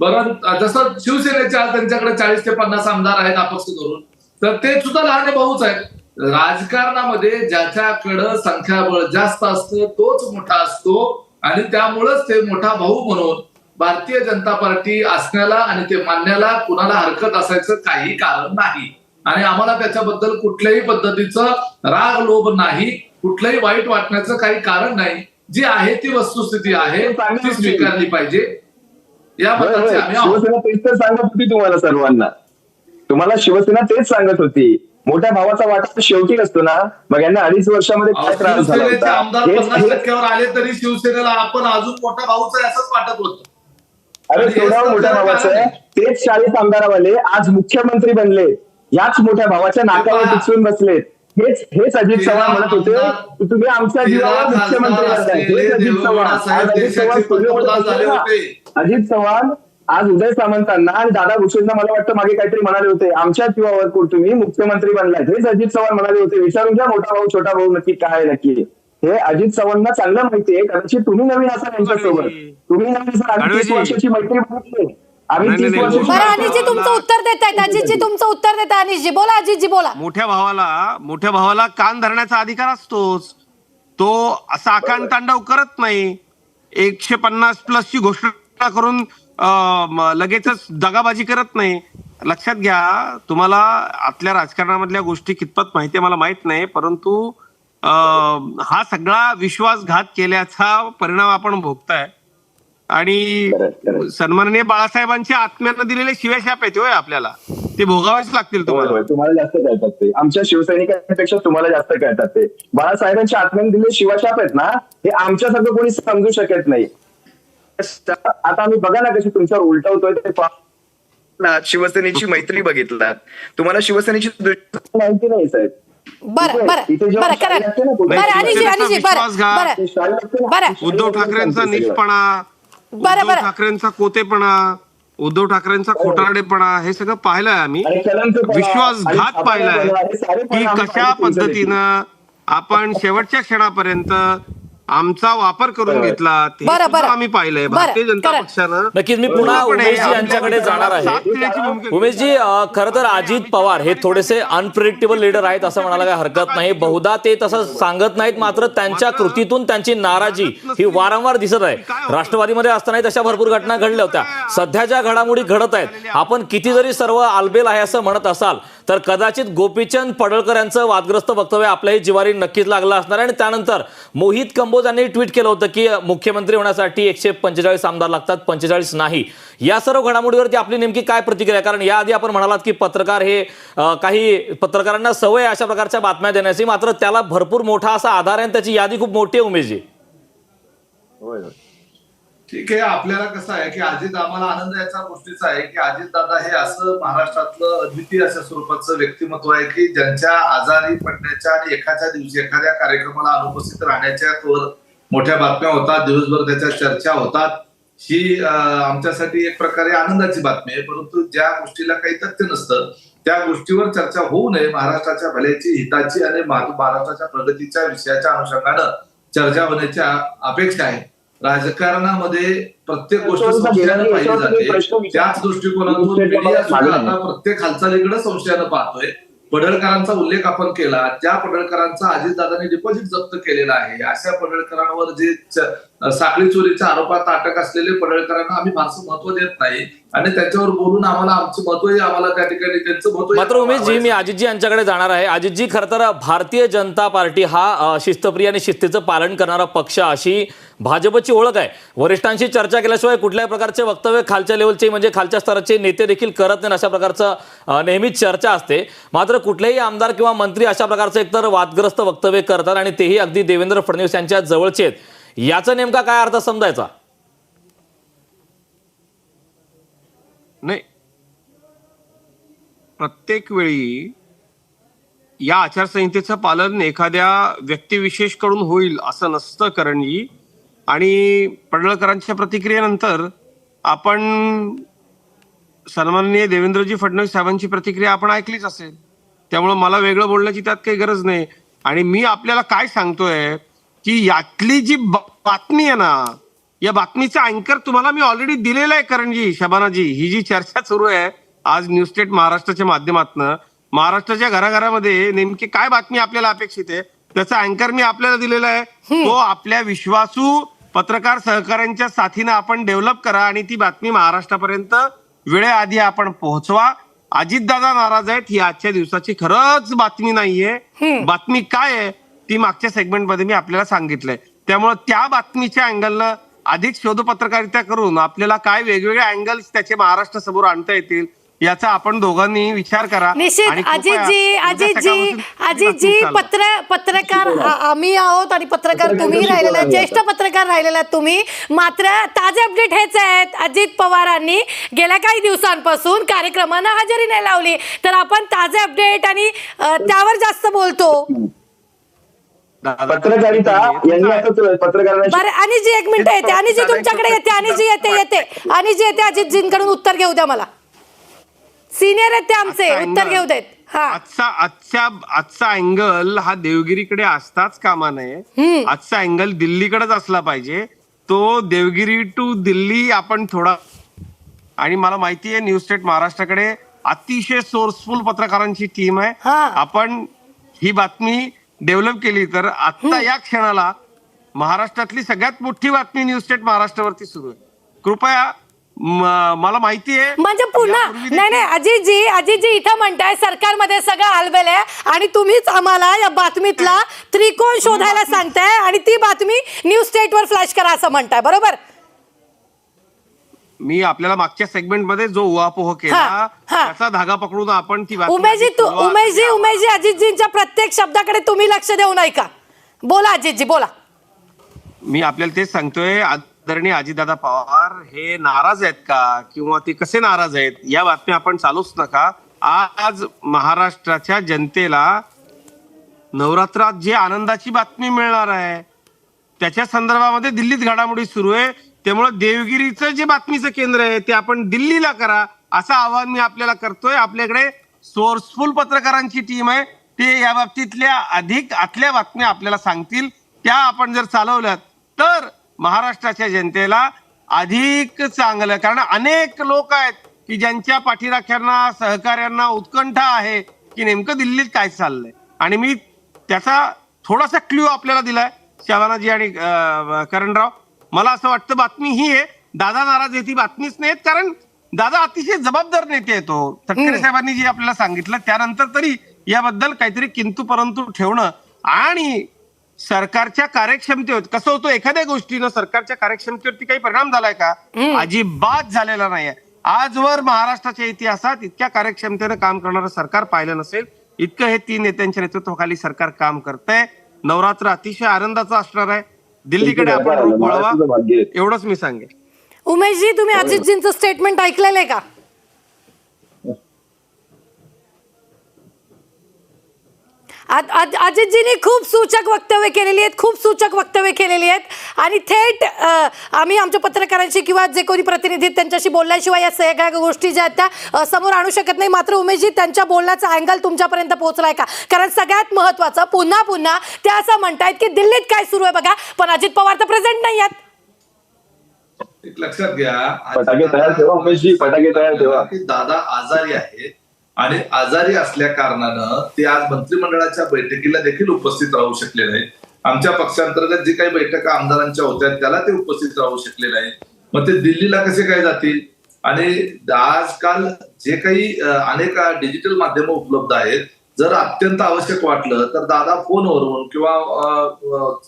बरं, जसं शिवसेनेच्या त्यांच्याकडे 40 ते 50 आमदार आहेत अपक्ष धरून, तर ते सुद्धा लहान भाऊच आहेत. राजकारणामध्ये ज्याच्याकडं संख्याबळ जास्त असतं तोच मोठा असतो आणि त्यामुळेच ते मोठा भाऊ म्हणून भारतीय जनता पार्टी असण्याला आणि ते मानण्याला कुणाला हरकत असायचं काही कारण नाही. आणि आम्हाला त्याच्याबद्दल कुठल्याही पद्धतीचं राग लोभ नाही, कुठलंही वाईट वाटण्याचं काही कारण नाही. जी आहे ती वस्तुस्थिती आहे, ती स्वीकारली पाहिजे. या मताचे आम्ही आहोत. शिवसेना तेच तर सांगत होती तुम्हाला सर्वांना. तुम्हाला शिवसेना तेच सांगत होती, मोठ्या भावाचा वाटा शेवटी असतो ना. मग यांना 2.5 वर्षामध्ये काय त्रास झाला शिवसेनेचे होता? आमदार 50% आले तरी शिवसेनेला आपण अजून मोठा भाऊच आहे असंच वाटत होतं. अरे थोडा मोठ्या भावाचं आहे. तेच 40 आमदारावाले आज मुख्यमंत्री बनले, याच मोठ्या भावाच्या नाकावर टिचून बसलेत. हेच अजित चव्हाण म्हणत होते की तुम्ही आमच्या जीवावर मुख्यमंत्री बनलाय. हेच अजित चव्हाण. आज अजित चव्हाण स्टुडिओमध्ये बसले ना. अजित चव्हाण आज उदय सामंतांना आणि दादा भुसेंना मला वाटतं मागे काहीतरी म्हणाले होते, आमच्या जीवावर तुम्ही मुख्यमंत्री बनलाय. हेच अजित चव्हाण म्हणाले होते. विचारून घ्या मोठा भाऊ छोटा भाऊ नक्की काय नक्की. हे अजित चव्हाणांना चांगलं माहिती आहे. कदाचित तुम्ही नवीन असाल यांच्यासोबत. तुम्ही नवीन असाल. आम्ही 30 वर्षाची मैत्री बघितली. आम्ही 30 वर्षाची. बरं अनिशजी तुमचं उत्तर देत आहेत. अजितजी तुमचं उत्तर देत आहे. अनिशजी बोला. अजितजी बोला. मोठ्या भावाला कान धरण्याचा अधिकार असतोच. तो असा आकांड तांडव करत नाही. 150+ ची घोषणा करून लगेचच दगाबाजी करत नाही. लक्षात घ्या, तुम्हाला आतल्या राजकारणामधल्या गोष्टी कितपत माहिती मला माहित नाही, परंतु हा सगळा विश्वासघात केल्याचा परिणाम आपण भोगताय. आणि सन्माननीय बाळासाहेबांच्या आत्म्यानं दिलेले शिव्याशाप आहेत होय आपल्याला, ते भोगावेच लागतील तुम्हाला. तुम्हाला जास्त कळतात ते. आमच्या शिवसैनिकांपेक्षा तुम्हाला जास्त कळतात ते. बाळासाहेबांच्या आत्म्याने दिलेले शिवाशाप आहेत ना, हे आमच्यासारखं कोणी समजू शकत नाही. आता आम्ही बघा ना कशी तुमच्यावर उलटवतोय ते. शिवसेनेची मैत्री बघितलात, तुम्हाला शिवसेनेची माहिती नाही साहेब. बरं करा. बरं अनिशजी बरं उद्धव ठाकरेंचा नीचपणा, उद्धव ठाकरेंचा कोतेपणा, उद्धव ठाकरेंचा खोटारडेपणा, हे सगळं पाहिलंय आम्ही. विश्वासघात पाहिलाय की कशा पद्धतीनं आपण शेवटच्या क्षणापर्यंत आमचा वापर करून घेतला. ते आम्ही पाहिलंय. भारतीय जनता पक्षानं. नक्कीच मी पुन्हा उमेशजी यांच्याकडे जाणार आहे. उमेशजी, खरं तर अजित पवार हे थोडेसे अनप्रिडिक्टेबल लीडर आहेत असं म्हणायला काही हरकत नाही. बहुधा ते तसं सांगत नाहीत, मात्र त्यांच्या कृतीतून त्यांची नाराजी ही वारंवार दिसत आहे. राष्ट्रवादीमध्ये असताना तशा भरपूर घटना घडल्या होत्या. सध्या ज्या घडामोडी घडत आहेत, आपण किती जरी सर्व आलबेल आहे असं म्हणत असाल तर कदाचित गोपीचंद पडळकर यांचं वादग्रस्त वक्तव्य आपल्याही जिवारी नक्कीच लागलं असणार आहे. आणि त्यानंतर मोहित कंबोज यांनी ट्विट केलं होतं की मुख्यमंत्री होण्यासाठी 145 आमदार लागतात, 45 नाही. या सर्व घडामोडीवरती आपली नेमकी काय प्रतिक्रिया? कारण याआधी आपण म्हणालात की पत्रकार हे काही पत्रकारांना सवय अशा प्रकारच्या बातम्या देण्याची, मात्र त्याला भरपूर मोठा असा आधार आहे आणि त्याची यादी खूप मोठी आहे. उमेशजी, ठीक आहे. आपल्याला कसं आहे की आम्हाला आनंद याच्या गोष्टीचा आहे की अजितदादा हे असं महाराष्ट्रातलं अद्वितीय अशा स्वरूपाचं व्यक्तिमत्व आहे की ज्यांच्या आजारी पडण्याच्या आणि एखाद्या दिवशी एखाद्या कार्यक्रमाला अनुपस्थित राहण्याच्या वर मोठ्या बातम्या होतात, दिवसभर त्याच्या चर्चा होतात. ही आमच्यासाठी एक प्रकारे आनंदाची बातमी आहे. परंतु ज्या गोष्टीला काही तथ्य नसतं त्या गोष्टीवर चर्चा होऊ नये. महाराष्ट्राच्या भल्याची, हिताची आणि महाराष्ट्राच्या प्रगतीच्या विषयाच्या अनुषंगानं चर्चा होण्याची अपेक्षा आहे. राजकारणामध्ये प्रत्येक गोष्ट संशयानं पाहिली जाते. त्याच दृष्टिकोनातून मीडिया सुद्धा आता प्रत्येक हालचालीकडे संशयानं पाहतोय. पडळकरांचा उल्लेख आपण केला. ज्या पडळकरांचा अजितदादांनी डिपॉझिट जप्त केलेला आहे अशा पडळकरांवर जे साखळी चोरीच्या आरोपात अटक असलेले पडळकरांना आम्ही फारसं महत्व देत नाही आणि त्याच्यावर बोलून आम्हाला आमचं महत्वही आम्हाला त्या ठिकाणी त्यांचं महत्व. मात्र उमेशजी, मी अजितजी यांच्याकडे जाणार आहे. अजितजी, खरं तर भारतीय जनता पार्टी हा शिस्तप्रिय आणि शिस्तीचं पालन करणारा पक्ष अशी भाजपची ओळख आहे. वरिष्ठांशी चर्चा केल्याशिवाय कुठल्याही प्रकारचे वक्तव्य खालच्या लेवलचे म्हणजे खालच्या स्तराचे नेते देखील करत नाही अशा प्रकारचं नेहमीच चर्चा असते. मात्र कुठलेही आमदार किंवा मंत्री अशा प्रकारचं एकतर वादग्रस्त वक्तव्य करतात आणि तेही अगदी देवेंद्र फडणवीस यांच्या जवळचे आहेत. याचा नेमका काय अर्थ समजायचा? नाही, प्रत्येक वेळी या आचारसंहितेचं पालन एखाद्या व्यक्तिविशेष कडून होईल असं नसतं करणजी. आणि पडळकरांच्या प्रतिक्रियेनंतर आपण सन्माननीय देवेंद्रजी फडणवीस साहेबांची प्रतिक्रिया आपण ऐकलीच असेल. त्यामुळे मला वेगळं बोलण्याची त्यात काही गरज नाही. आणि मी आपल्याला काय सांगतोय की यातली जी बातमी आहे ना, या बातमीचा अँकर तुम्हाला मी ऑलरेडी दिलेला आहे करणजी, शबानाजी. ही जी चर्चा सुरू आहे आज न्यूज स्टेट महाराष्ट्राच्या माध्यमातून, महाराष्ट्राच्या घराघरामध्ये नेमकी काय बातमी आपल्याला अपेक्षित आहे त्याचा अँकर मी आपल्याला दिलेला आहे. तो आपल्या विश्वासू पत्रकार सहकाऱ्यांच्या साथीनं आपण डेव्हलप करा आणि ती बातमी महाराष्ट्रापर्यंत वेळेआधी आपण पोहोचवा. अजितदादा नाराज आहेत ही आजच्या दिवसाची खरंच बातमी नाहीये. बातमी काय आहे ती मागच्या सेगमेंटमध्ये मी आपल्याला सांगितलंय. त्यामुळे त्या बातमीच्या अँगलनं अधिक शोध पत्रकारिता करून आपल्याला काय वेगवेगळे अँगल्स त्याचे महाराष्ट्र समोर आणता येतील याचा आपण दोघांनी विचार करा. निश्चित. अजितजी पत्रकार आम्ही आहोत आणि पत्रकार तुम्ही राहिलेला, ज्येष्ठ पत्रकार राहिलेला तुम्ही. मात्र ताजे अपडेट हेच आहेत, अजित पवारांनी गेल्या काही दिवसांपासून कार्यक्रमांना हजेरी नाही लावली. तर आपण ताजे अपडेट आणि त्यावर जास्त बोलतो. पत्रकारिता यांनी आता पत्रकारांना. बरं, आणि जी एक मिनिट येते, आणि जी तुमच्याकडे येते, आणि जी येते आणि जी येते अजितजींकडून उत्तर घेऊ द्या मला. सिनियर आहेत ते आमचे, उत्तर घेऊ देत. आजचा अँगल हा देवगिरीकडे असताच कामा नये. आजचा अँगल दिल्लीकडेच असला पाहिजे. तो देवगिरी टू दिल्ली आपण थोडा, आणि मला माहिती आहे न्यूज स्टेट महाराष्ट्राकडे अतिशय सोर्सफुल पत्रकारांची टीम आहे. आपण ही बातमी डेव्हलप केली तर आता या क्षणाला महाराष्ट्रातली सगळ्यात मोठी बातमी न्यूज स्टेट महाराष्ट्रावरती सुरू आहे. कृपया मला माहिती आहे म्हणजे पुन्हा नाही अजितजी इथं म्हणताय सरकारमध्ये सगळं आलबेल आहे आणि तुम्हीच आम्हाला या बातमीतला त्रिकोण शोधायला सांगताय आणि ती बातमी न्यूज स्टेटवर फ्लॅश करा असं म्हणताय, बरोबर? मी आपल्याला मागच्या सेगमेंटमध्ये जो उहापोह केला त्याचा धागा पकडून आपण ती उमेशजी अजितजींच्या प्रत्येक शब्दाकडे तुम्ही लक्ष देऊ नये का? बोला अजितजी, बोला. मी आपल्याला तेच सांगतोय, आदरणीय अजितदादा पवार हे नाराज आहेत का किंवा ते कसे नाराज आहेत या बातम्या आपण चालूच नका. आज महाराष्ट्राच्या जनतेला नवरात्रात जे आनंदाची बातमी मिळणार आहे त्याच्या संदर्भामध्ये दिल्लीत घडामोडी सुरू आहे. त्यामुळे देवगिरीचं जे बातमीचं केंद्र आहे ते आपण दिल्लीला करा असं आवाहन मी आपल्याला करतोय. आपल्याकडे सोर्सफुल पत्रकारांची टीम आहे, ते या बाबतीतल्या अधिक आतल्या बातम्या आपल्याला सांगतील. त्या आपण जर चालवल्यात तर महाराष्ट्राच्या जनतेला अधिक चांगलं, कारण अनेक लोक आहेत की ज्यांच्या पाठीराख्यांना सहकार्यांना उत्कंठा आहे की नेमकं दिल्लीत काय चाललंय. आणि मी त्याचा थोडासा क्ल्यू आपल्याला दिलाय शबानाजी आणि करणराव. मला असं वाटतं बातमी ही आहे, दादा नाराज आहे ती बातमीच नाहीत, कारण दादा अतिशय जबाबदार नेते आहे. तो तटकरे साहेबांनी जे आपल्याला सांगितलं त्यानंतर तरी याबद्दल काहीतरी किंतु परंतु ठेवणं आणि सरकारच्या कार्यक्षमतेवर कसं होतं, एखाद्या गोष्टीनं सरकारच्या कार्यक्षमतेवरती काही परिणाम झालाय का? अजिबात झालेला नाहीये. आजवर महाराष्ट्राच्या इतिहासात इतक्या कार्यक्षमतेनं काम करणारं सरकार पाहिलं नसेल. इतकं हे 3 नेत्यांच्या नेतृत्वाखाली सरकार काम करतंय. नवरात्र अतिशय आनंदाचं असणार आहे. दिल्लीकडे आपण सरकार रुख आलं, वळवा, महाराष्ट्राचं भाग्य आहे. एवढंच मी सांगेन. उमेशजी, तुम्ही अजितजींचं स्टेटमेंट ऐकलेलं आहे का? अजितजींनी खूप सूचक वक्तव्य केलेली आहेत, खूप सूचक वक्तव्य केलेली आहेत आणि थेट आम्ही आमच्या पत्रकारांशी किंवा जे कोणी प्रतिनिधी त्यांच्याशी बोलल्याशिवाय या सगळ्या गोष्टी ज्या आहेत त्या समोर आणू शकत नाही. मात्र उमेशजी, त्यांच्या बोलण्याचा अँगल तुमच्यापर्यंत पोहोचलाय का? कारण सगळ्यात महत्वाचं पुन्हा पुन्हा ते असं म्हणतायत की दिल्लीत काय सुरू आहे बघा, पण अजित पवार तर प्रेझेंट नाही आहेत. एक लक्षात घ्या, फटाके तयार ठेवा उमेशजी, फटाके तयार ठेवा. की दादा आजारी आहेत आणि आजारी असल्या कारणानं ते आज मंत्रिमंडळाच्या बैठकीला देखील उपस्थित राहू शकले नाहीत. आमच्या पक्षांतर्गत जी काही बैठका आमदारांच्या होत्या त्याला ते उपस्थित राहू शकले नाहीत. मग ते दिल्लीला कसे काय जातील? आणि आजकाल जे काही अनेक डिजिटल माध्यमं उपलब्ध आहेत, जर अत्यंत आवश्यक वाटलं तर दादा फोनवरून किंवा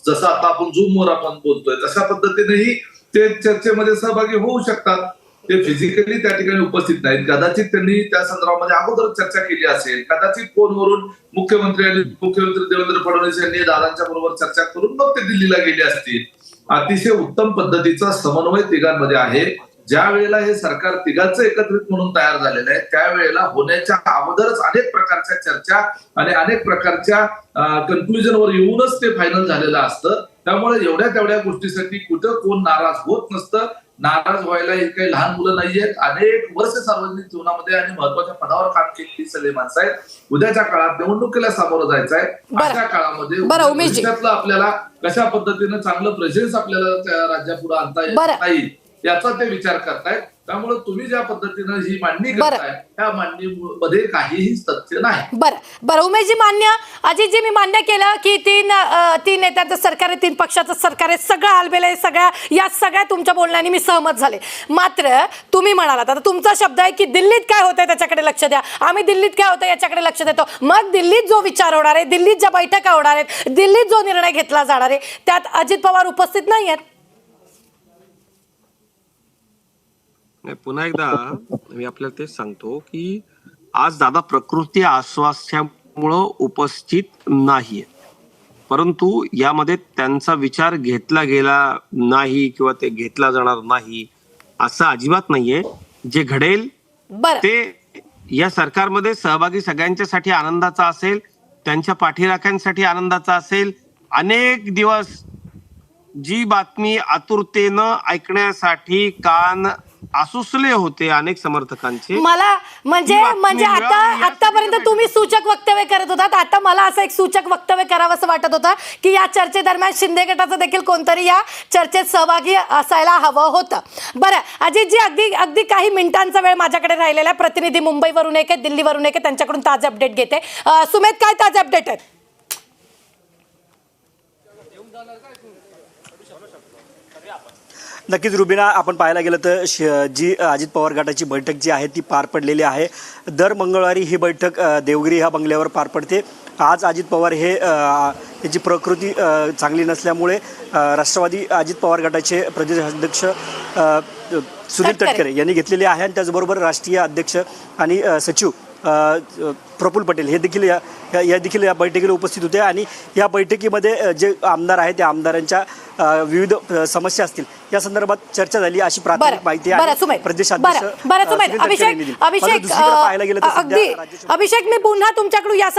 जसं आता आपण झूमवर आपण बोलतोय तशा पद्धतीनेही ते चर्चेमध्ये सहभागी होऊ शकतात. ते फिजिकली त्या ठिकाणी उपस्थित नाहीत. कदाचित त्यांनी त्या संदर्भामध्ये अगोदर चर्चा केली असेल, कदाचित फोनवरून मुख्यमंत्री देवेंद्र फडणवीस यांनी दादांच्या बरोबर चर्चा करून मग ते दिल्लीला गेले असतील. अतिशय उत्तम पद्धतीचा समन्वय तिघांमध्ये आहे. ज्या वेळेला हे सरकार तिघांचं एकत्रित म्हणून तयार झालेलं आहे त्यावेळेला होण्याच्या अगोदरच अनेक प्रकारच्या चर्चा आणि अनेक प्रकारच्या कन्क्लुजनवर येऊनच ते फायनल झालेलं असतं. त्यामुळे एवढ्या तेवढ्या गोष्टीसाठी कुठं कोण नाराज होत नसतं. नाराज व्हायला हे काही लहान मुलं नाहीयेत. अनेक वर्ष सार्वजनिक जीवनामध्ये आणि महत्वाच्या पदावर काम केलेली सगळी माणसं आहेत. उद्याच्या काळात निवडणुकीला सामोरं जायचं आहे. अशा काळामध्ये भविष्यातलं आपल्याला कशा पद्धतीनं चांगलं प्रेझेन्स आपल्याला राज्यापुढे आणता येईल याचा ते विचार करतायत. त्यामुळे तुम्ही ज्या पद्धतीनं ही मांडणी करताय त्या मांडणीमध्ये काहीही तथ्य नाही. बरं उमेशजी, मान्य. अजितजी, मी मान्य केलं की तीन नेत्यांचं सरकार आहे, 3 पक्षाचं सरकार आहे, सगळं आलबेल आहे, सगळ्या तुमच्या बोलण्याने मी सहमत झाले. मात्र तुम्ही म्हणालात, आता तुमचा शब्द आहे की दिल्लीत काय होतंय त्याच्याकडे लक्ष द्या, आम्ही दिल्लीत काय होतं याच्याकडे लक्ष देतो. मग दिल्लीत जो विचार होणार आहे, दिल्लीत ज्या बैठका होणार आहेत, दिल्लीत जो निर्णय घेतला जाणार आहे त्यात अजित पवार उपस्थित नाही आहेत. पुन्हा एकदा मी आपल्याला तेच सांगतो की आज दादा प्रकृती अस्वास्थ्यामुळं उपस्थित नाहीये, परंतु यामध्ये त्यांचा विचार घेतला गेला नाही किंवा ते घेतला जाणार नाही असं अजिबात नाहीये. जे घडेल ते या सरकारमध्ये सहभागी सगळ्यांच्यासाठी आनंदाचा असेल, त्यांच्या पाठीराख्यांसाठी आनंदाचा असेल. अनेक दिवस जी बातमी आतुरतेनं ऐकण्यासाठी कान आसुसले होते अनेक समर्थकांचे. मला म्हणजे आतापर्यंत तुम्ही सूचक वक्तव्य करत होतात, आता मला असं एक सूचक वक्तव्य करावं असं वाटत होतं की या चर्चेदरम्यान शिंदे गटाचं देखील कोणतरी या चर्चेत सहभागी असायला हवं होतं. बरं अजितजी, अगदी काही मिनिटांचा वेळ माझ्याकडे राहिलेला आहे. प्रतिनिधी मुंबईवरून एक आहे, दिल्लीवरून एक आहे, त्यांच्याकडून ताजे अपडेट घेते. सुमेध, काय ताजे अपडेट आहेत? नक्कीच रुबिना, आपण पाहायला गेलं तर जी अजित पवार गटाची बैठक जी आहे ती पार पडलेली आहे. दर मंगळवारी ही बैठक देवगिरी ह्या बंगल्यावर पार पडते. आज अजित पवार हे त्याची प्रकृती चांगली नसल्यामुळे राष्ट्रवादी अजित पवार गटाचे प्रदेशाध्यक्ष सुनील तटकरे यांनी घेतलेले आहे आणि त्याचबरोबर राष्ट्रीय अध्यक्ष आणि सचिव प्रफुल्ल पटेल हे देखील या बैठकीला उपस्थित होते. आणि या बैठकीमध्ये जे आमदार आहेत त्या आमदारांच्या विविध समस्या असतील या संदर्भात चर्चा झाली अशी प्राथमिक माहिती आहे. प्रदेशाध्यक्ष अभिषेक, मी पुन्हा तुमच्याकडून या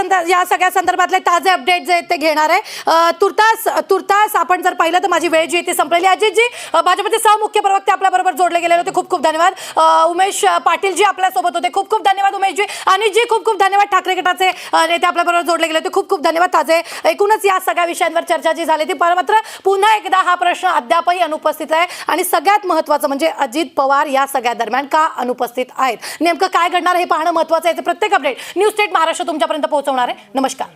सगळ्या संदर्भातले ताजे अपडेट जे आहेत ते घेणार आहे. तुर्तास आपण जर पाहिलं तर माझी वेळ जी आहे ती संपलेली. अजितजी, भाजपचे सहमुख्य प्रवक्ते आपल्या बरोबर जोडले गेलेले होते, खूप खूप धन्यवाद. उमेश पाटील जी आपल्या सोबत होते, खूप खूप धन्यवाद उमेशजी. आणि जी खूप खूप धन्यवाद ठाकरे गटाचे नेते आपल्या बरोबर जोडले गेले होते, खूप खूप धन्यवाद. ताजे एकूणच या सगळ्या विषयांवर चर्चा जी झाली ती, मात्र पुन्हा एकदा हा प्रश्न अद्यापही अनुपस्थित आहे आणि सगळ्यात महत्त्वाचं म्हणजे अजित पवार या सगळ्या दरम्यान का अनुपस्थित आहेत, नेमकं काय घडणार हे पाहणं महत्त्वाचं आहे. प्रत्येक अपडेट न्यूज स्टेट महाराष्ट्र तुमच्यापर्यंत पोहोचवणार आहे. नमस्कार.